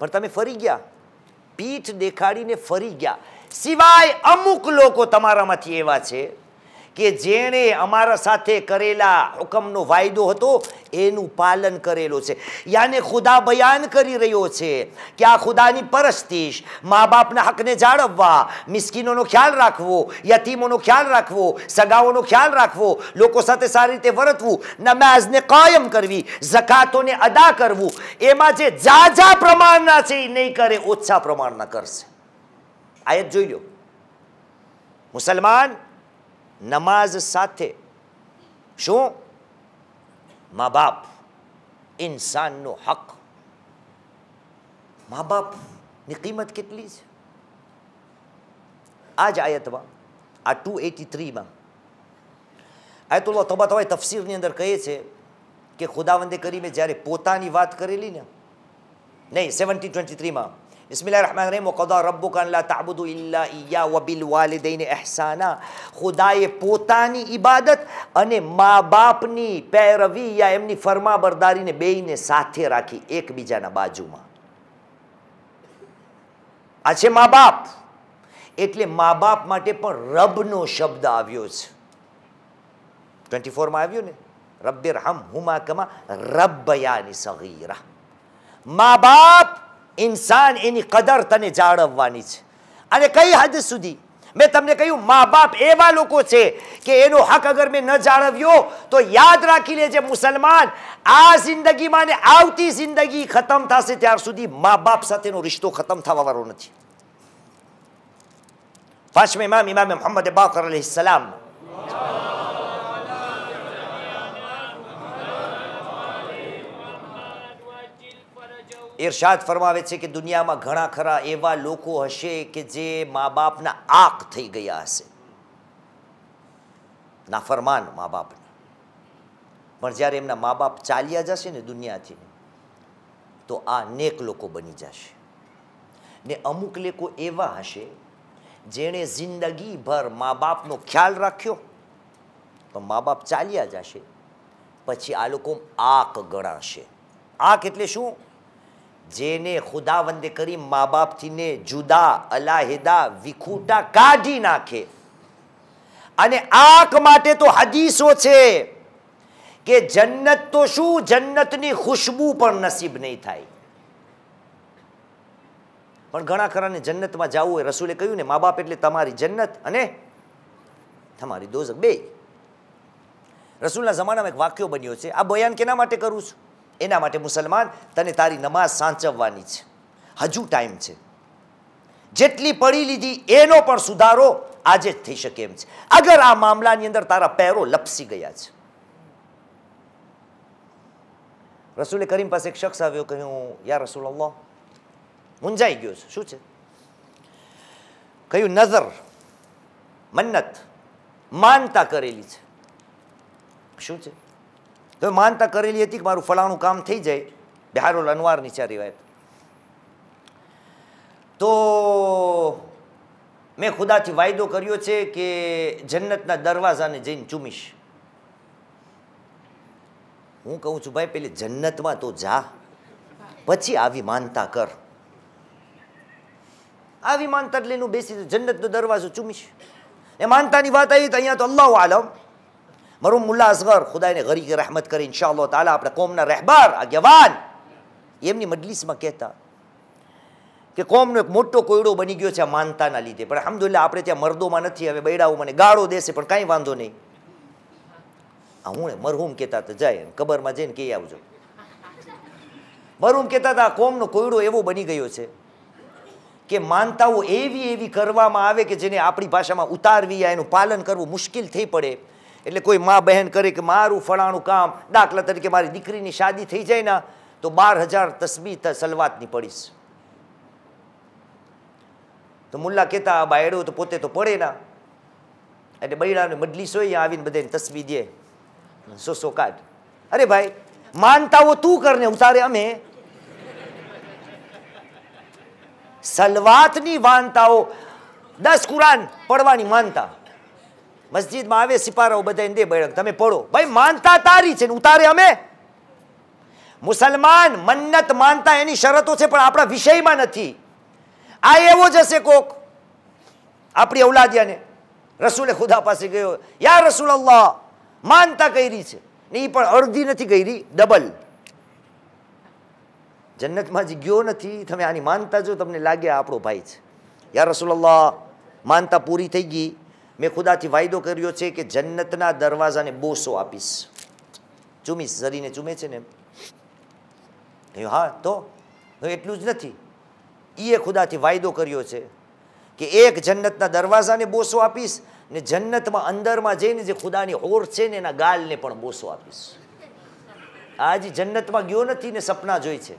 પણ તમે ફરી ગયા, પીઠ દેખાડીને ફરી ગયા. સિવાય અમુક લોકો તમારામાંથી એવા છે કે જેણે અમારા સાથે કરેલા હુકમનો વાયદો હતો એનું પાલન કરેલો છે. યાને ખુદા બયાન કરી રહ્યો છે કે આ ખુદાની પરસ્તિશ, મા બાપના હકને જાળવવા, મિસ્કીનોનો ખ્યાલ રાખવો, યતીમોનો ખ્યાલ રાખવો, સગાઓનો ખ્યાલ રાખવો, લોકો સાથે સારી રીતે વર્તવું, નમાઝને કાયમ કરવી, ઝકાતોને અદા કરવું, એમાં જે જાજા પ્રમાણના છે એ નહીં કરે, ઓછા પ્રમાણના કરશે. આયત જોઈ લો. મુસલમાન, નમાઝ સાથે શું? મા બાપ, ઇન્સાનનો હક. મા બાપની કિંમત કેટલી છે? આ જ આયતમાં, આ 283માં આયતુલ્લાહ તબાતાબાઈ તફસીરની અંદર કહે છે કે ખુદાવંદે કરીમે જ્યારે પોતાની વાત કરેલી ને, નહીં 17:23માં બિસ્મિલ્લાહિર રહમાનિર રહીમ વक़દા રબ્બુકા અલ્લા તઅબુદુ ઇલ્લા ઇય્યા વબિલવાલિદૈનિ ઇહસાના. ખુદાએ પોતાની ઇબાદત અને મા બાપની પેરવી યા એમની ફરમાબરદારીને બેયને સાથે રાખી, એકબીજાના બાજુમાં. આ છે મા બાપ. એટલે મા બાપ માટે પણ રબનો શબ્દ આવ્યો છે 24 માં આવ્યું ને, રબ્બિરહમહુમા કમા રબ્બયાની સગીરા. મા બાપ ઇન્સાન એની કદર તને જાળવવાની છે. અને કઈ હદ સુધી? મેં તમને કહ્યું મા બાપ એવા લોકો છે કે એનો હક અગર મેં ન જાળવ્યો તો યાદ રાખી લેજે મુસલમાન, આ જિંદગીમાં ને આવતી જિંદગી ખતમ થશે ત્યાર સુધી મા બાપ સાથેનો રિશ્તો ખતમ થવા વાળો નથી. પાંચમા ઇમામ ઇમામ મુહમ્મદ બાકર અલૈહિસ સલામ ઇરશાદ ફરમાવે છે કે દુનિયામાં ઘણા ખરા એવા લોકો હશે કે જે મા બાપના આંખ થઈ ગયા હશે, નાફરમાન મા બાપના. પણ જ્યારે એમના મા બાપ ચાલ્યા જશે ને દુનિયાથી, તો આ નેક લોકો બની જશે. ને અમુક લોકો એવા હશે જેણે જિંદગીભર મા બાપનો ખ્યાલ રાખ્યો, પણ મા બાપ ચાલ્યા જશે પછી આ લોકો આંખ ગણાશે. આંખ એટલે શું? જેને ખુદાવંદે કરી મા બાપથી ને જુદા અલાહિદા વિખૂટા કાઢી નાખે. અને આંખ માટે તો હદીસો છે કે જન્નત તો શું, જન્નતની ખુશ્બુ પણ નસીબ નહીં થાય. પણ ઘણા ખરાને જન્નતમાં જવું હોય, રસૂલે કહ્યું ને મા બાપ એટલે તમારી જન્નત અને તમારી દોઝખ બે. રસૂલના જમાનામાં એક વાક્યો બન્યો છે. આ બયાન કેના માટે કરું છું? એના માટે મુસલમાન, તને તારી નમાઝ સાચવવાની છે, હજુ ટાઈમ છે. જેટલી પડી લીધી એનો પણ સુધારો આજે જ થઈ શકે એમ છે, અગર આ મામલાની અંદર તારા પેરો લપસી ગયા છે. રસૂલે કરીમ પાસે એક શખ્સ આવ્યો, કહ્યું યા રસૂલ અલ્લાહ, મૂંઝાઈ ગયો છે, શું છે? કહ્યું નઝર, મન્નત, માનતા કરેલી છે. શું છે? તો માનતા કરેલી હતી કે મારું ફલાણું કામ થઈ જાય. બિહારુલ અનવારની છે રિવાયત. તો મેં ખુદાથી વાયદો કર્યો છે કે જન્નતના દરવાજાને જઈને ચૂમીશ. હું કહું છું ભાઈ પેલી જન્નતમાં તો જા, પછી આવી માનતા કર. આવી માનતા લઈને બેસી જન્નતનો દરવાજો ચૂમીશ. એ માનતાની વાત આવી તો અહીંયા તો અલ્લાહુ આલમ, મરહુમ મુલ્લા અસગર ખુદાને ગરીકે રહેમત કરી ઇન્શાઅલ્લાહ તાલા, આપણા કોમના રહેબર આગેવાન, એમની મજલિસમાં કહેતા કે કોમનો એક મોટો કોયડો બની ગયો છે આ માનતાના લીધે. પણ અલ્હમ્દુલિલ્લાહ આપણે ત્યાં મર્દોમાં નથી. હવે બૈડાઓ મને ગાળો દેશે પણ કાંઈ વાંધો નહીં. હું મરહુમ કહેતા હતા, જાય કબરમાં જઈને કહી આવજો. મરહુમ કહેતા હતા કોમનો કોયડો એવો બની ગયો છે કે માનતાઓ એવી કરવામાં આવે કે જેને આપણી ભાષામાં ઉતારવી, એનું પાલન કરવું મુશ્કેલ થઈ પડે. એટલે કોઈ મા બહેન કરે કે મારું ફલાણું કામ, દાખલા તરીકે મારી દીકરીની શાદી થઈ જાય ને તો 12,000 તસ્બીહ સલવાતની પડીશ. તો મુલ્લા કહેતા આ બાયડો તો પોતે તો પડે ના, એટલે બૈડાને મજલિસ હોય આવીને બધાને તસ્બીહ દે, સો કાઢ. અરે ભાઈ માનતાઓ તું કરને, ઉતારે અમે. સલવાતની માનતાઓ, 10 કુરાન પડવાની માનતા, મસ્જિદમાં આવે સિપારાઓ બધાને દે બૈડક, તમે પડો. ભાઈ માનતા તારી છે ને ઉતારે અમે. મુસલમાન મન્નત માનતા એની શરતો છે પણ આપણા વિષયમાં નથી. આ એવો જ હશે કોક આપણી ઔલાદિયાને રસૂલે ખુદા પાસે ગયો, યા રસૂલ અલ્લાહ માનતા કરી છે ને એ પણ અડધી નથી કરી, ડબલ. જન્નતમાં જ ગયો નથી, તમે આની માનતા જો તમને લાગે આપણો ભાઈ છે. યા રસૂલ અલ્લાહ માનતા પૂરી થઈ ગઈ, મેં ખુદાથી વાયદો કર્યો છે કે જન્નતના દરવાજાને બોસો આપીશ, ચૂમીશ. ઝરીને ચૂમે છે ને એમ. હા તો એટલું જ નથી, એ ખુદાથી વાયદો કર્યો છે કે એક જન્નતના દરવાજાને બોસો આપીશ ને જન્નતમાં અંદરમાં જઈને જે ખુદાની હોર છે ને એના ગાલને પણ બોસો આપીશ. આજે જન્નતમાં ગયો નથી ને સપના જોઈ છે.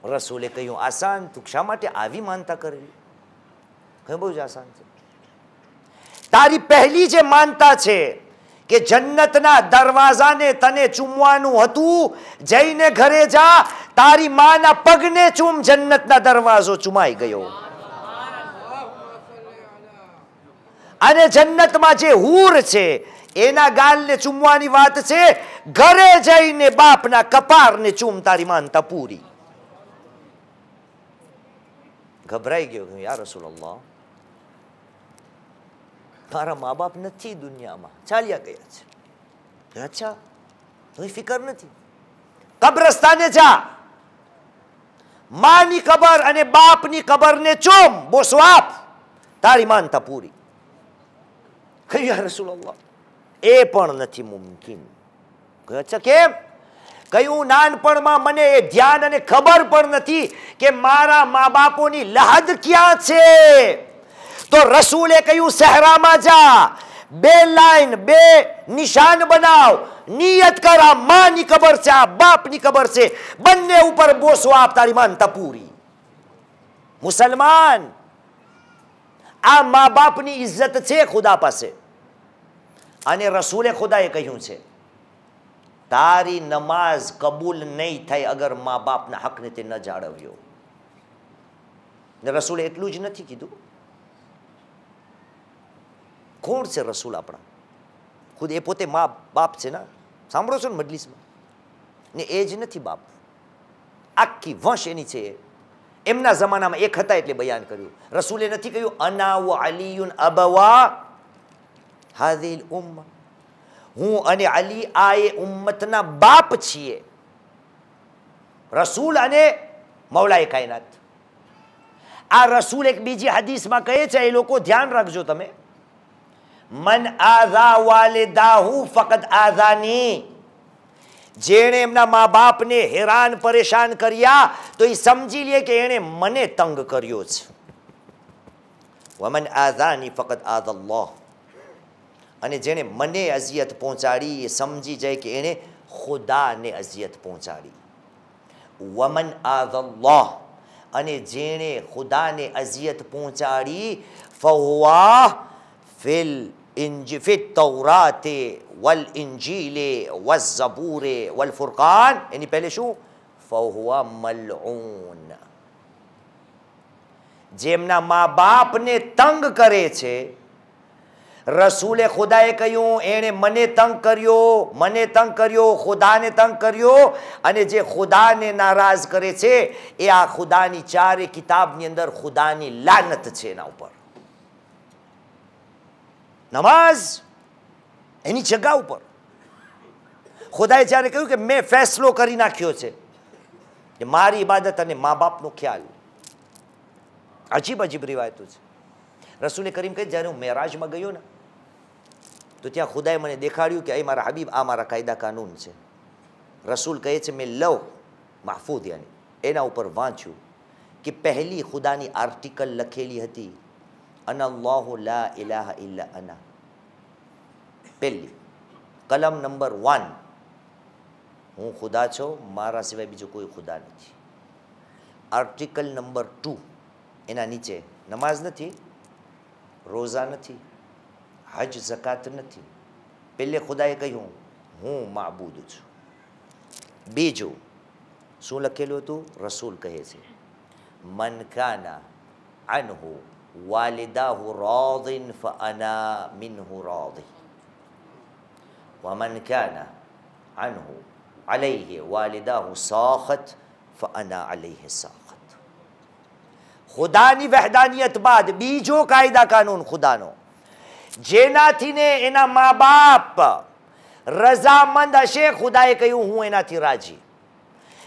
રસૂલે કહ્યું આસાન, તું શા માટે આવી માનતા કરેલી? કહ્યું બહુ જ આસાન છે. તારી પહેલી જે માનતા છે કે જન્નતના દરવાજાને તને ચૂમવાનું હતું, જઈને ઘરે જા, તારી માના પગને ચૂમ, જન્નતના દરવાજો ચૂમાઈ ગયો. અને જન્નતમાં જે હૂર છે એના ગાલને ચૂમવાની વાત છે, ઘરે જઈને બાપના કપારને ચૂમ, તારી માનતા પૂરી. ગભરાઈ ગયો, યા રસૂલલ્લાહ મારા મા બાપ નથી દુનિયામાં, ચાલ્યા ગયા છે. અચ્છા, તો ફિકર નથી. કબ્રસ્તાને જા, માની કબર અને બાપની કબરને ચોમ, બોસો આપ, તારી માનતા પૂરી. કહ્યું યા રસૂલલ્લાહ, એ પણ નથી મુમકિન. અચ્છા કેમ? કહ્યું નાનપણમાં મને એ ધ્યાન અને ખબર પણ નથી કે મારા મા બાપોની લહદ ક્યાં છે. તો રસૂલે કહ્યું સહેરામાં જા, 2 લાઈન 2 નિશાન બનાવ, નિયત કર આ માની કબર છે, આ બાપની કબર છે, બંને ઉપર બોસો આપ, તારી માનતા પૂરી. મુસલમાન, આ મા બાપની ઇજ્જત છે ખુદા પાસે. અને રસૂલે ખુદાએ કહ્યું છે તારી નમાઝ કબૂલ નહીં થાય અગર મા બાપના હકને તે ન જાળવ્યો. રસૂલે એટલું જ નથી કીધું. કોણ છે રસૂલ આપણા? ખુદ એ પોતે મા બાપ છે ને, સાંભળો છો ને મજલિસમાં, ને એ જ નથી બાપ, આખી વંશ એની છે. એમના જમાનામાં એક હતા એટલે બયાન કર્યું. રસૂલે નથી કહ્યું અના વ અલીયુન અબવા હાઝિલ ઉમ્મા, હું અને અલી આ એ ઉમ્મતના બાપ છીએ. રસૂલ અને મૌલાએ કાયનાત. આ રસૂલ એક બીજી હદીસમાં કહે છે, એ લોકો ધ્યાન રાખજો તમે, મન આઝા વાલિદાહુ ફકદ આઝાની, જેણે એમના મા બાપને હેરાન પરેશાન કર્યા તો એ સમજી લે કે એણે મને તંગ કર્યો છે. વમન આઝાની ફકદ આઝલ્લાહ, અને જેણે મને અઝિયત પહોંચાડી એ સમજી જાય કે એણે ખુદાને અઝિયત પહોંચાડી. વમન આઝલ્લાહ, અને જેણે ખુદાને અઝિયત પહોંચાડી ફહુવા ફિલ તૌરાતે વલ ઇન્જીલે વલ ઝબૂરે વલ ફુરકાન, એની પહેલે શું? ફહુવા મલઉન. જેમના મા બાપને તંગ કરે છે, રસૂલે ખુદાએ કહ્યું એણે મને તંગ કર્યો, મને તંગ કર્યો, ખુદાને તંગ કર્યો, અને જે ખુદાને નારાજ કરે છે એ આ ખુદાની 4 કિતાબની અંદર ખુદાની લાનત છે એના ઉપર. નમાઝ એની જગા ઉપર ખુદાએ જ્યારે કહ્યું કે મેં ફેસલો કરી નાખ્યો છે કે મારી ઇબાદત અને મા બાપનો ખ્યાલ. અજીબ અજીબ રિવાયતો છે. રસૂલે કરીમ કહે જ્યારે હું મેરાજમાં ગયો ને તો ત્યાં ખુદાએ મને દેખાડ્યું કે એ મારા હબીબ, આ મારા કાયદા કાનૂન છે. રસૂલ કહે છે મેં લવ mahfuz યાની એના ઉપર વાંચ્યું કે પહેલી ખુદાની આર્ટિકલ લખેલી હતી અન અલ્લાહુ લા ઇલાહા ઇલ્લા અના. પહેલી કલમ નંબર 1, હું ખુદા છું, મારા સિવાય બીજો કોઈ ખુદા નથી. આર્ટિકલ નંબર 2 એના નીચે નમાઝ નથી, રોઝા નથી, હજ ઝકાત નથી. પહેલે ખુદાએ કહ્યું હું માબૂદ છું. બીજું શું લખેલું હતું? રસૂલ કહે છે મન કાના અનહુ વાલિદાહુ રાદિન ફઅના મિન્હુ રાદી વમન કાના અનહુ અલૈહિ વાલિદાહુ સાખત ફઅના અલૈહિ સાખત. ખુદાની વહદાનિયત બાદ બીજો કાયદા કાનૂન ખુદાનો, જેનાથી ને એના મા બાપ રઝામંદ હશે, ખુદાએ કહ્યું હું એનાથી રાજી.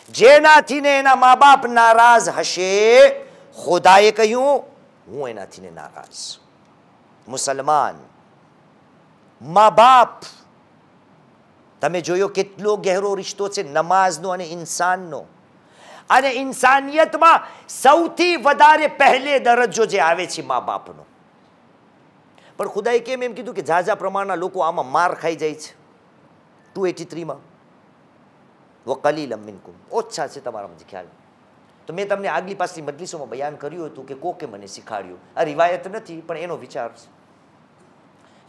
જેનાથી ને એના મા બાપ નારાજ હશે, ખુદાએ કહ્યું હું એનાથી ને નારાજ. મુસલમાન, મા બાપ, તમે જોયો કેટલો ગહેરો રિશ્તો છે નમાઝનો અને ઇન્સાનનો. અને ઇન્સાનિયતમાં સૌથી વધારે પહેલે દરજ્જો જે આવે છે મા બાપનો. પણ ખુદાએ કેમ એમ કીધું કે ઝાઝા પ્રમાણના લોકો આમાં માર ખાઈ જાય છે? 283માં વકલીલમ મિનકુમ, ઓછા છે તમારામાંથી ખ્યાલ. તો મેં તમને આગલી પાછલી મજલિસોમાં બયાન કર્યું હતું કે કોકે મને શીખાડ્યું. આ રિવાયત નથી પણ એનો વિચાર છે.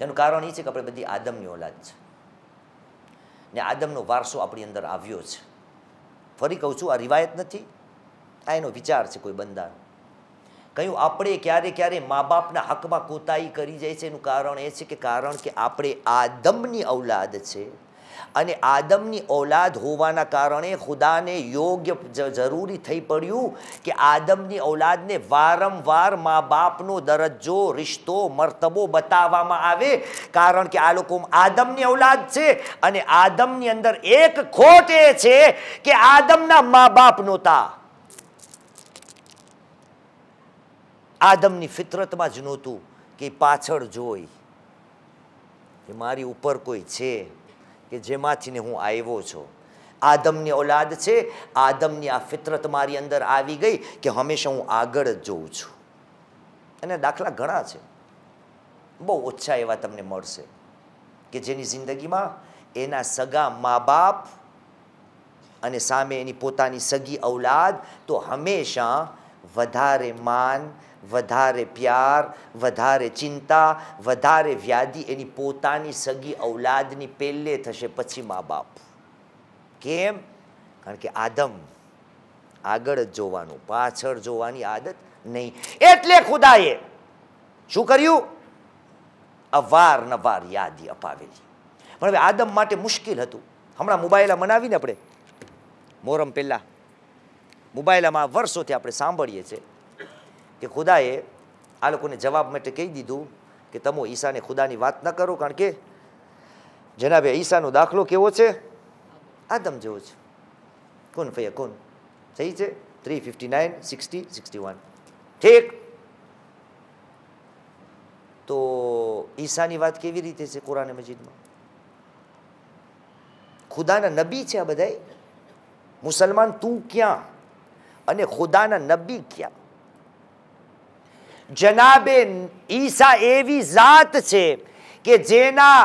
એનું કારણ એ છે કે આપણે બધી આદમની ઓલાદ છે ને આદમનો વારસો આપણી અંદર આવ્યો છે. ફરી કહું છું, આ રિવાયત નથી, આ એનો વિચાર છે કોઈ બંદાનો. કહ્યું આપણે ક્યારે ક્યારે મા બાપના હકમાં કોતાહી કરી જાય છે, એનું કારણ એ છે કે આપણે આદમની ઔલાદ છે અને આદમની ઔલાદ હોવાના કારણે ખુદાને યોગ્ય જરૂરી થઈ પડ્યું કે આદમની ઔલાદને વારંવાર મા બાપનો દરજ્જો રિશ્તો મર્તબો બતાવવામાં આવે, કારણ કે આ લોકો આદમની ઔલાદ છે અને આદમની અંદર એક ખોટ એ છે કે આદમના મા બાપ નહોતા. આદમની ફિતરતમાં જ નહોતું કે પાછળ જોઈ કે મારી ઉપર કોઈ છે કે જેમાંથી હું આવ્યો છું. આદમની ઔલાદ છે, આદમની આ ફિતરત મારી અંદર આવી ગઈ કે હંમેશા હું આગળ જ જોઉં છું. અને દાખલા ઘણા છે, બહુ ઓછા એવા તમને મળશે કે જેની જિંદગીમાં એના સગા મા બાપ અને સામે એની પોતાની સગી ઔલાદ તો હંમેશા વધારે માન, વધારે પ્યાર, વધારે ચિંતા, વધારે વ્યાધિ એની પોતાની સગી ઔલાદની પહેલે થશે, પછી મા બાપ. કેમ? કારણ કે આદમ આગળ જ જોવાનું, પાછળ જોવાની આદત નહીં. એટલે ખુદાએ શું કર્યું? અવારનવાર યાદી અપાવેલી. પણ હવે આદમ માટે મુશ્કેલ હતું. હમણાં મોબાઈલ મનાવીને આપણે મોહરમ પહેલા મોબાઈલમાં વર્ષોથી આપણે સાંભળીએ છીએ કે ખુદાએ આ લોકોને જવાબ માટે કહી દીધું કે તમે ઈસાને ખુદાની વાત ન કરો, કારણ કે જનાબે ઈસાનો દાખલો કેવો છે? આદમ જેવો છે. કોણ ફૈયા કોણ સહી છે? 359, 60, 61 ઠીક. તો ઈસાની વાત કેવી રીતે છે કુરાન મજીદમાં? ખુદાના નબી છે આ બધાય. મુસલમાન તું ક્યાં અને ખુદાના નબી ક્યાં? જનાબે ઈસા એવી ઝાત છે કે જેના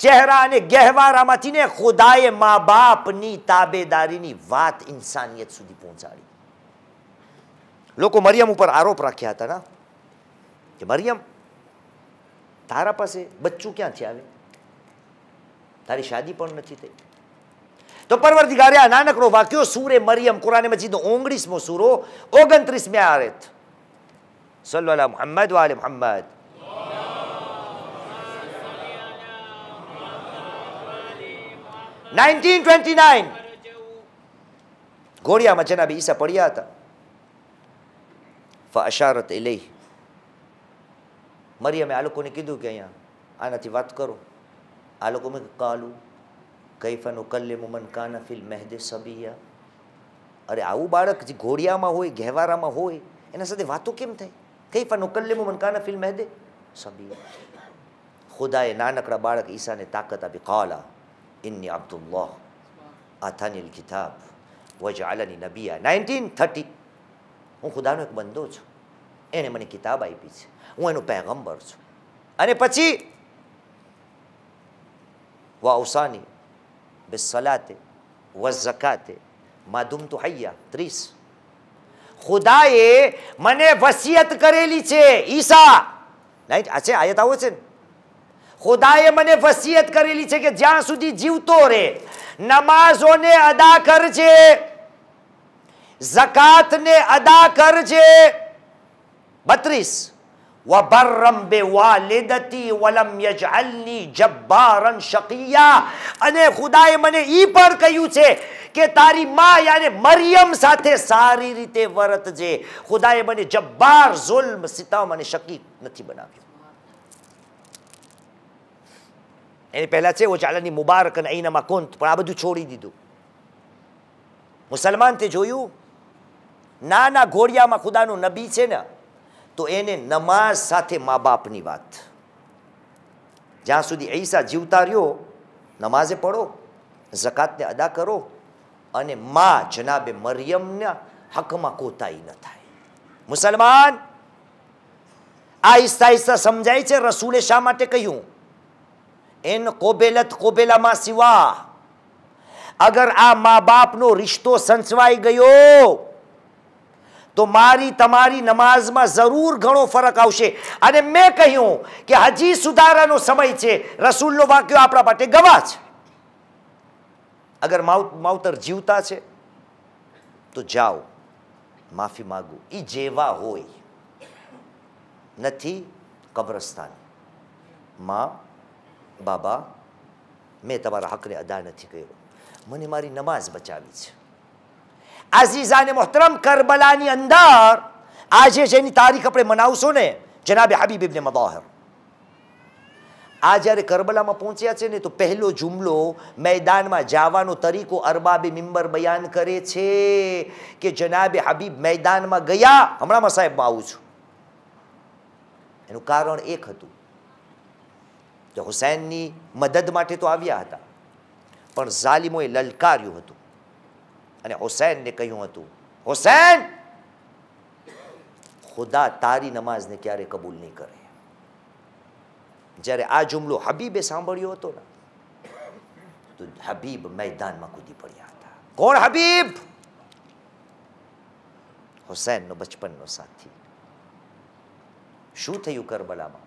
ચહેરા અને ગહેવારામાંથી ને ખુદાએ મા બાપની તાબેદારીની વાત ઇન્સાનિયત સુધી પહોંચાડી. લોકો મરિયમ ઉપર આરોપ રાખ્યા હતા ના કે મરિયમ તારા પાસે બચ્ચું ક્યાંથી આવે, તારી શાદી પણ નથી થઈ. તો પરવરદિગારે આ નાનકડો વાક્યો સૂરે મરિયમ કુરાન મજીદનો 29મો સૂરો 29મી આયત સલ્લુ અલા મુહમ્મદ વ આલે મુહમ્મદ 1929 ઘોડિયામાં જનાબે ઈસા પડ્યા હતા. ફઅશારત ઇલૈહ મરિયમે આ લોકોને કીધું કે અહીંયા આનાથી વાત કરો. આ લોકો મેં કાલુ કૈફા નુકલ્લિમુ મન કાના ફિલ મહદે સબિયા. અરે આવું બાળક જે ઘોડિયામાં હોય, ગહેવારામાં હોય, એના સાથે વાતો કેમ થાય? કૈફા નુકલ્લિમુ મન કાના ફિલ મહદે સબિયા. ખુદાએ નાનકડા બાળક ઈસાને તાકાત આપી. કાલા ઇન્ની અબ્દુલ્લાહ આથાનીલ કિતાબ વજઅલની નબિયા. 1930 હું ખુદાનો એક બંદો છું, એણે મને કિતાબ આપી છે, હું એનો પૈગંબર છું. અને પછી વાઉસાની બિસ્સલાતે વઝકાતે મા દુમતુ હૈયા 30. ખુદાએ મને વસિયત કરેલી છે. ઈસા આ છે આયત આવો છે ને, ખુદાએ મને વસિયત કરેલી છે કે જ્યાં સુધી જીવતો રહે નમાઝોને અદા કરજે, ઝકાતને અદા કરજે. 32 વબરમ બેવાલિદતી વલમ યજઅલની જબ્બારન શકિયા. અને ખુદાએ મને ઈ પણ કહ્યું છે કે તારી માં યાને મરિયમ સાથે સારી રીતે વર્તજે. ખુદાએ મને જબ્બાર, ઝુલ્મ, સિતમ અને શકી નથી બનાવ્યો. એની પહેલા છે વજઅલની મુબારકન ઐનમા કુંત, પણ આ બધું છોડી દીધું. મુસલમાન તે જોયું નાના ઘોડિયામાં ખુદાનું નબી છે ને, તો એને નમાઝ સાથે મા બાપની વાત. જ્યાં સુધી ઈસા જીવતા રહ્યો નમાઝે પડો, ઝકાતને અદા કરો અને માં જનાબે મરિયમના હકમાં કોતાઈ ન થાય. મુસલમાન આહિસ્તા આહિસ્તા સમજાય છે રસૂલે શા માટે કહ્યું એન કોબેલત કોબેલામાં સિવા. અગર આ મા બાપનો રિશ્તો સંચવાઈ ગયો તો મારી તમારી નમાઝમાં જરૂર ઘણો ફરક આવશે. અને મેં કહ્યું કે હજી સુધારાનો સમય છે. રસૂલનો વાક્યો આપણા માટે ગવાહ છે. અગર માવતર જીવતા છે તો જાઓ માફી માગો, એ જેવા હોય. નથી કબ્રસ્તાન, માં બાબા મેં તમારા હકને અદા નથી કર્યો, મને મારી નમાઝ બચાવી છે. આઝીઝાને મોહતરમ, કરબલાની અંદર આજે જેની તારીખ આપણે મનાવશો ને, જનાબે હબીબ ઇબ્ન મદાહર, આ જ્યારે કરબલામાં પહોંચ્યા છે ને, તો પહેલો જુમલો મેદાનમાં જવાનો તરીકો અરબાબે મિંબર બયાન કરે છે કે જનાબે હબીબ મેદાનમાં ગયા. હમણાં સાહેબમાં આવું છું. એનું કારણ એક હતું કે હુસૈનની મદદ માટે તો આવ્યા હતા, પણ ઝાલિમોએ લલકાર્યું હતું અને હુસૈનને કહ્યું હતું, હુસૈન, ખુદા તારી નમાઝને ક્યારે કબૂલ નહીં કરે. જ્યારે આ જુમલો હબીબે સાંભળ્યો હતો ને, તો હબીબ મેદાનમાં કૂદી પડ્યા હતા. કોણ હબીબ? હુસૈનનો બચપનનો સાથી. શું થયું કરબલામાં?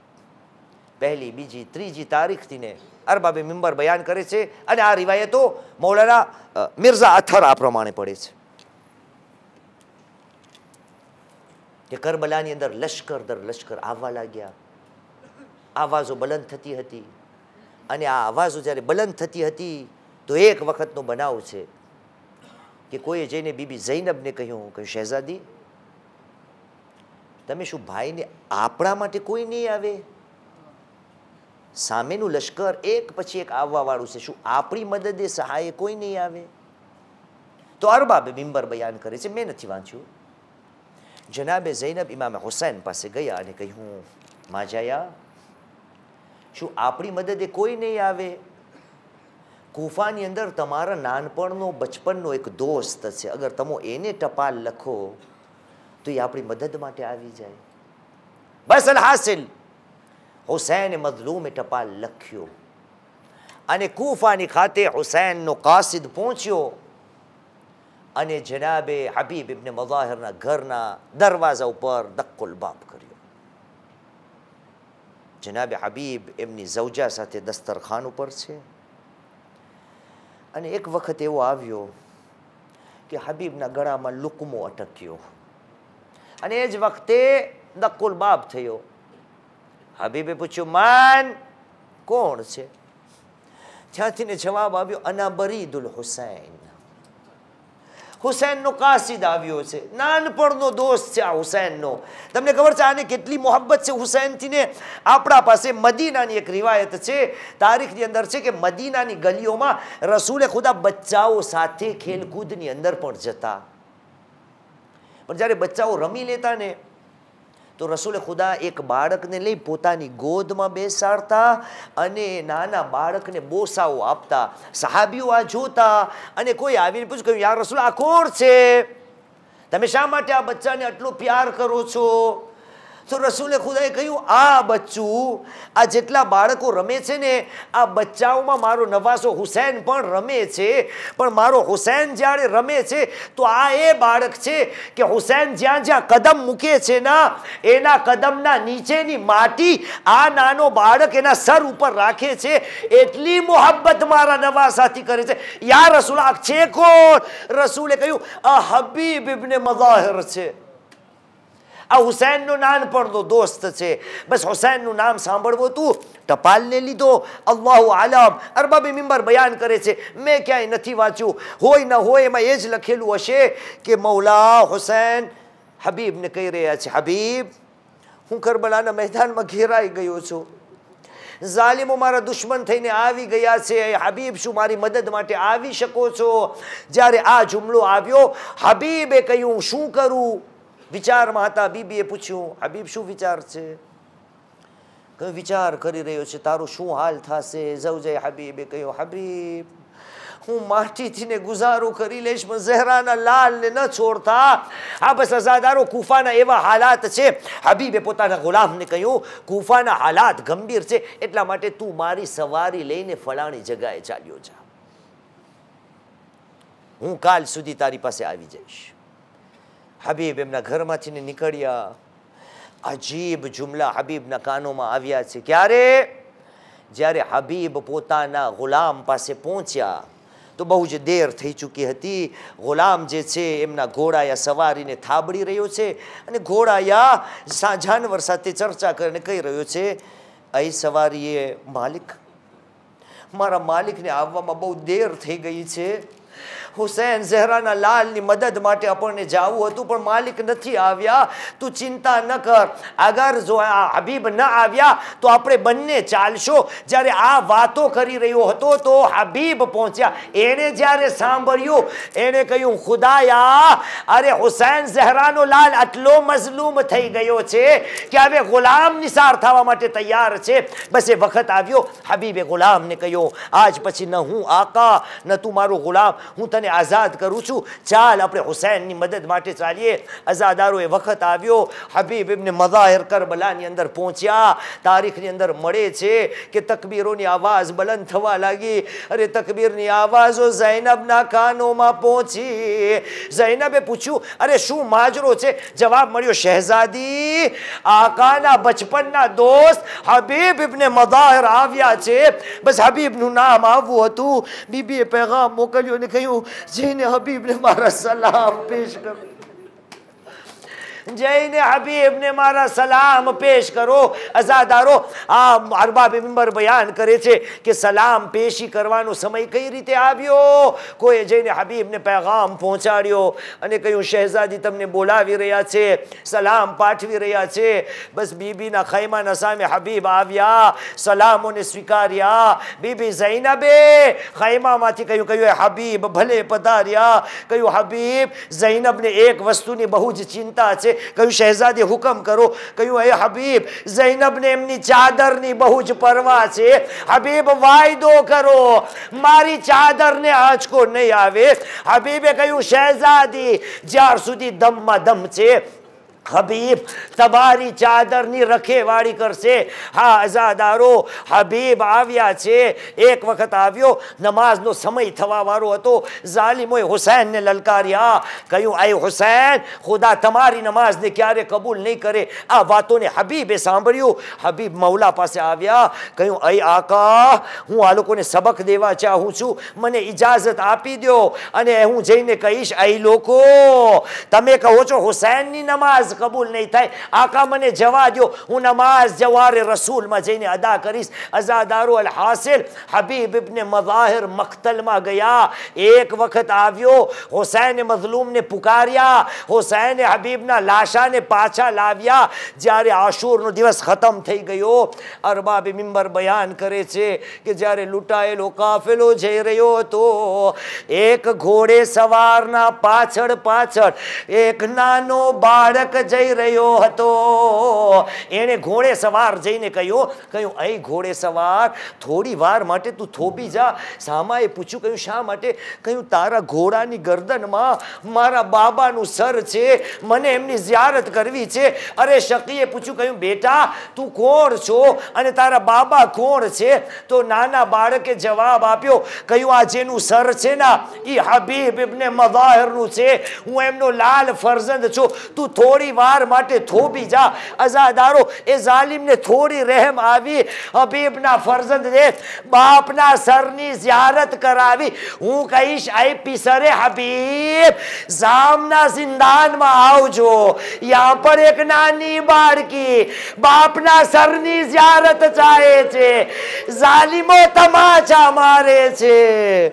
પહેલી, બીજી, ત્રીજી તારીખથી ને અરબાબે મિંબર બયાન કરે છે, અને આ રિવાયતો મૌલાના મિર્ઝા અથર આ પ્રમાણે પડે છે કે કરબલાની અંદર લશ્કર દર લશ્કર આવવા લાગ્યા. આવાજો બલંદ થતી હતી, અને આ આવાજો જ્યારે બલંદ થતી હતી તો એક વખતનો બનાવ છે કે કોઈએ જઈને બીબી ઝૈનબને કહ્યું કે શહેઝાદી, તમે શું ભાઈને આપણા માટે કોઈ નહીં આવે? સામેનું લશ્કર એક પછી એક આવવા વાળું છે, શું આપણી મદદે સહાય કોઈ નહીં આવે? તો અરબાબે મિંબર બયાન કરે છે, મેં નથી વાંચ્યું. જનાબે ઝૈનબ ઇમામ હુસૈન પાસે ગયા અને કહ્યું, માજાયા, શું આપણી મદદે કોઈ નહીં આવે? કૂફાની અંદર તમારા નાનપણનો બચપનનો એક દોસ્ત છે, અગર તમે એને ટપાલ લખો તો એ આપણી મદદ માટે આવી જાય. બસ અલહાસિલ, હુસૈને મઝલૂમે ટપાલ લખ્યો અને કૂફાની ખાતે હુસૈનનો કાસિદ પહોંચ્યો અને જનાબે હબીબ ઇબ્ન મદાહરના ઘરના દરવાજા ઉપર દક્કુલ બાબ કર્યો. જનાબે હબીબ એમની ઝૌજા સાથે દસ્તરખાન ઉપર છે, અને એક વખત એવો આવ્યો કે હબીબના ગળામાં લુકમો અટક્યો, અને એ જ વખતે દક્કુલ બાબ થયો. હબીબે પૂછ્યું, માન, કોણ છે? ત્યાંથી ને જવાબ આવ્યો, અના બરીદુલ હુસૈન. હુસૈનનો કાસિદ આવ્યો છે, નાનપણનો દોસ્ત છે આ હુસૈનનો. તમને ખબર છે આને કેટલી મોહબ્બત છે હુસૈનથી ને? આપણા પાસે મદીનાની એક રિવાયત છે, તારીખની અંદર છે કે મદીનાની ગલીઓમાં રસૂલે ખુદા બચ્ચાઓ સાથે ખેલકૂદની અંદર પણ જતા, પણ જ્યારે બચ્ચાઓ રમી લેતા ને, તો રસૂલે ખુદા એક બાળકને લઈ પોતાની ગોદમાં બેસાડતા અને નાના બાળકને બોસાઓ આપતા. સહાબીઓ આ જોતા અને કોઈ આવીને પૂછ્યું, યા રસૂલ, આ કોણ છે? તમે શા માટે આ બચ્ચાને આટલો પ્યાર કરો છો? તો રસૂલે ખુદાએ કહ્યું, આ બચ્ચું, આ જેટલા બાળકો રમે છે ને, આ બચ્ચાઓમાં મારો નવાસો હુસૈન પણ રમે છે, પણ મારો હુસૈન જ્યારે રમે છે તો આ એ બાળક છે કે હુસૈન જ્યાં જ્યાં કદમ મૂકે છે ના, એના કદમના નીચેની માટી આ નાનો બાળક એના સર ઉપર રાખે છે. એટલી મોહબ્બત મારા નવાસાથી કરે છે. યા રસૂલ, આ છે કોણ? રસૂલે કહ્યું, આ હબીબ ઇબ્ન મદાહર છે, આ હુસૈનનો નાનપણનો દોસ્ત છે. બસ હુસૈનનું નામ સાંભળવું તું, ટપાલને લીધો. અલ્લાહુ આલમ. અરબાબે મિંબર બયાન કરે છે, મેં ક્યાંય નથી વાંચ્યું, હોય ન હોય એમાં એ જ લખેલું હશે કે મૌલા હુસૈન હબીબને કહી રહ્યા છે, હબીબ, હું કરબલાના મેદાનમાં ઘેરાઈ ગયો છું, ઝાલિમો મારા દુશ્મન થઈને આવી ગયા છે, હબીબ શું મારી મદદ માટે આવી શકો છો? જ્યારે આ જુમલો આવ્યો, હબીબે કહ્યું, શું કરું? વિચારમાં હતા. બીબીએ પૂછ્યું, હબીબ શું વિચાર છે? કયો વિચાર કરી રહ્યો છે? તારું શું હાલ થશે? ઝૌજાએ હબીબે કહ્યું, હબીબ, હું માટીથી ને ગુજારો કરી લઈશ, પણ ઝહરાના લાલને ન છોડતા. આ બસ અઝાદારો, કૂફાના એવા હાલાત છે. હબીબે પોતાના ગુલામને કહ્યું, કૂફાના હાલાત ગંભીર છે, એટલા માટે તું મારી સવારી લઈને ફલાણી જગાએ ચાલ્યો જા, હું કાલ સુધી તારી પાસે આવી જઈશ. હબીબ એમના ઘરમાંથી નીકળ્યા. અજીબ જુમલા હબીબના કાનોમાં આવ્યા છે. ક્યારે? જ્યારે હબીબ પોતાના ગુલામ પાસે પહોંચ્યા તો બહુ જ દેર થઈ ચૂકી હતી. ગુલામ જે છે એમના ઘોડાયા સવારીને થાબડી રહ્યો છે, અને ઘોડાયા જાનવર સાથે ચર્ચા કરીને કહી રહ્યો છે, અહીં સવારીએ, માલિક, મારા માલિકને આવવામાં બહુ દેર થઈ ગઈ છે. હુસૈન ઝહરાના લાલની મદદ માટે આપણને જાવું હતું, પણ માલિક નથી આવ્યા. તું ચિંતા ન કર, અગર જો આ હબીબ ન આવ્યા તો આપણે બંને ચાલશો. જ્યારે આ વાતો કરી રહ્યો હતો તો હબીબ પહોંચ્યા. એણે જ્યારે સાંભળ્યું, એણે કહ્યું, ખુદાયા, અરે હુસૈન ઝહરાનો લાલ આટલો મઝલૂમ થઈ ગયો છે કે હવે ગુલામ નિસાર થવા માટે તૈયાર છે. બસ એ વખત આવ્યો. હબીબે ગુલામને કહ્યું, આજ પછી ન હું આકા ન તું મારો ગુલામ, હું તને આઝાદ કરું છું. ચાલ આપણે હુસૈનની મદદ માટે ચાલીએ. અઝાદારો એ વખત આવ્યો. હબીબ ઇબ્ન મઝાહિર કરબલાની અંદર પહોંચ્યા. તારીખની અંદર મળે છે કે તકબીરોની આવાજ બલંદ થવા લાગી. અરે તકબીરની આવાજો ઝૈનબના કાનોમાં પહોંચી. ઝૈનબે પૂછ્યું, અરે શું માજરો છે? જવાબ મળ્યો, શહેઝાદી, આકાના બચપનના દોસ્ત હબીબ ઇબ્ન મઝાહિર આવ્યા છે. બસ હબીબનું નામ આવવું હતું. બીબીએ પેગામ મોકલ્યો ને કહ્યું, જઈને હબીબને મારા સલામ પેશ કરો. જઈને હબીબને મારા સલામ પેશ કરો. અઝાદારો, આ અરબાબ મિંબર બયાન કરે છે કે સલામ પેશી કરવાનો સમય કઈ રીતે આવ્યો. કોઈ જઈને હબીબને પેગામ પહોંચાડ્યો અને કહ્યું, શહેઝાદી તમને બોલાવી રહ્યા છે, સલામ પાઠવી રહ્યા છે. બસ બીબીના ખૈમાના સામે હબીબ આવ્યા, સલામોને સ્વીકાર્યા. બીબી ઝૈનબે ખૈમામાંથી કહ્યું, હબીબ ભલે પધાર્યા. કહ્યું, હબીબ, ઝૈનબને એક વસ્તુની બહુ જ ચિંતા છે. કહ્યું, શહેઝાદી હુકમ કરો. કહ્યું, એ હબીબ, ઝૈનબને એમની ચાદરની બહુ જ પરવા છે. હબીબ, વાયદો કરો મારી ચાદરને આંચકો નહીં આવે. હબીબે કહ્યું, શહેઝાદી, જ્યાર સુધી દમમાં દમ છે, હબીબ તમારી ચાદરની રખેવાળી કરશે. હા અઝાદારો, હબીબ આવ્યા છે. એક વખત આવ્યો, નમાઝનો સમય થવા વાળો હતો. ઝાલિમોએ હુસૈનને લલકાર્યા. કહ્યું, આય હુસૈન, ખુદા તમારી નમાઝને ક્યારે કબૂલ નહીં કરે. આ વાતોને હબીબે સાંભળ્યું. હબીબ મૌલા પાસે આવ્યા. કહ્યું, અય આકા, હું આ લોકોને સબક દેવા ચાહું છું, મને ઇજાઝત આપી દો અને હું જઈને કહીશ, અય લોકો, તમે કહો છો હુસૈનની નમાઝ કબૂલ નહીં થાય, આકા મને જવા દો, હું નમાઝ જવારે રસૂલમાં જઈને અદા કરીશ. અઝાદારો, અલ હાસિલ, હબીબ ઇબ્ન મઝાહિર મખ્તલમાં ગયા. એક વખત આવ્યો, હુસૈને મઝલૂમને પુકાર્યા. હુસૈને હબીબના લાશાને પાછા લાવ્યા. જ્યારે આશુરનો દિવસ ખતમ થઈ ગયો, અરબાબ મિંબર બયાન કરે છે કે જ્યારે લૂંટાયેલો કાફેલો જઈ રહ્યો હતો, એક ઘોડે સવારના પાછળ પાછળ એક નાનો બાળક જઈ રહ્યો હતો. એણે ઘોડે સવાર જઈને કહ્યું, અહીં ઘોડે સવાર, થોડી વાર માટે તું થોભી જા. સામાએ પૂછ્યું, કહ્યું, શા માટે? કહ્યું, તારા ઘોડાની ગરદનમાં મારા બાબાનું સર છે, મને એમની ઝિયારત કરવી છે. અરે શકીએ પૂછ્યું, કહ્યું, બેટા તું કોણ છો અને તારા બાબા કોણ છે? તો નાના બાળકે જવાબ આપ્યો, કહ્યું, આ જેનું સર છે ને એ હબીબ ઇબ્ન મઝાહિરનું છે, હું એમનો લાલ ફરજંદ છું, તું થોડી વાર માટે થોભી જા. અઝાદારો, એ ઝાલિમને થોડી રહેમ આવી. હબીબના ફરજંદને બાપના સરની ઝિયારત કરાવી. હું કહીશ, આઈ પિસરે હબીબ, જામના જિંદાનમાં આવજો. યહાં પર એક નાની બાળકી બાપના સરની ઝિયારત ચાહે છે, ઝાલિમો તમાચા મારે છે.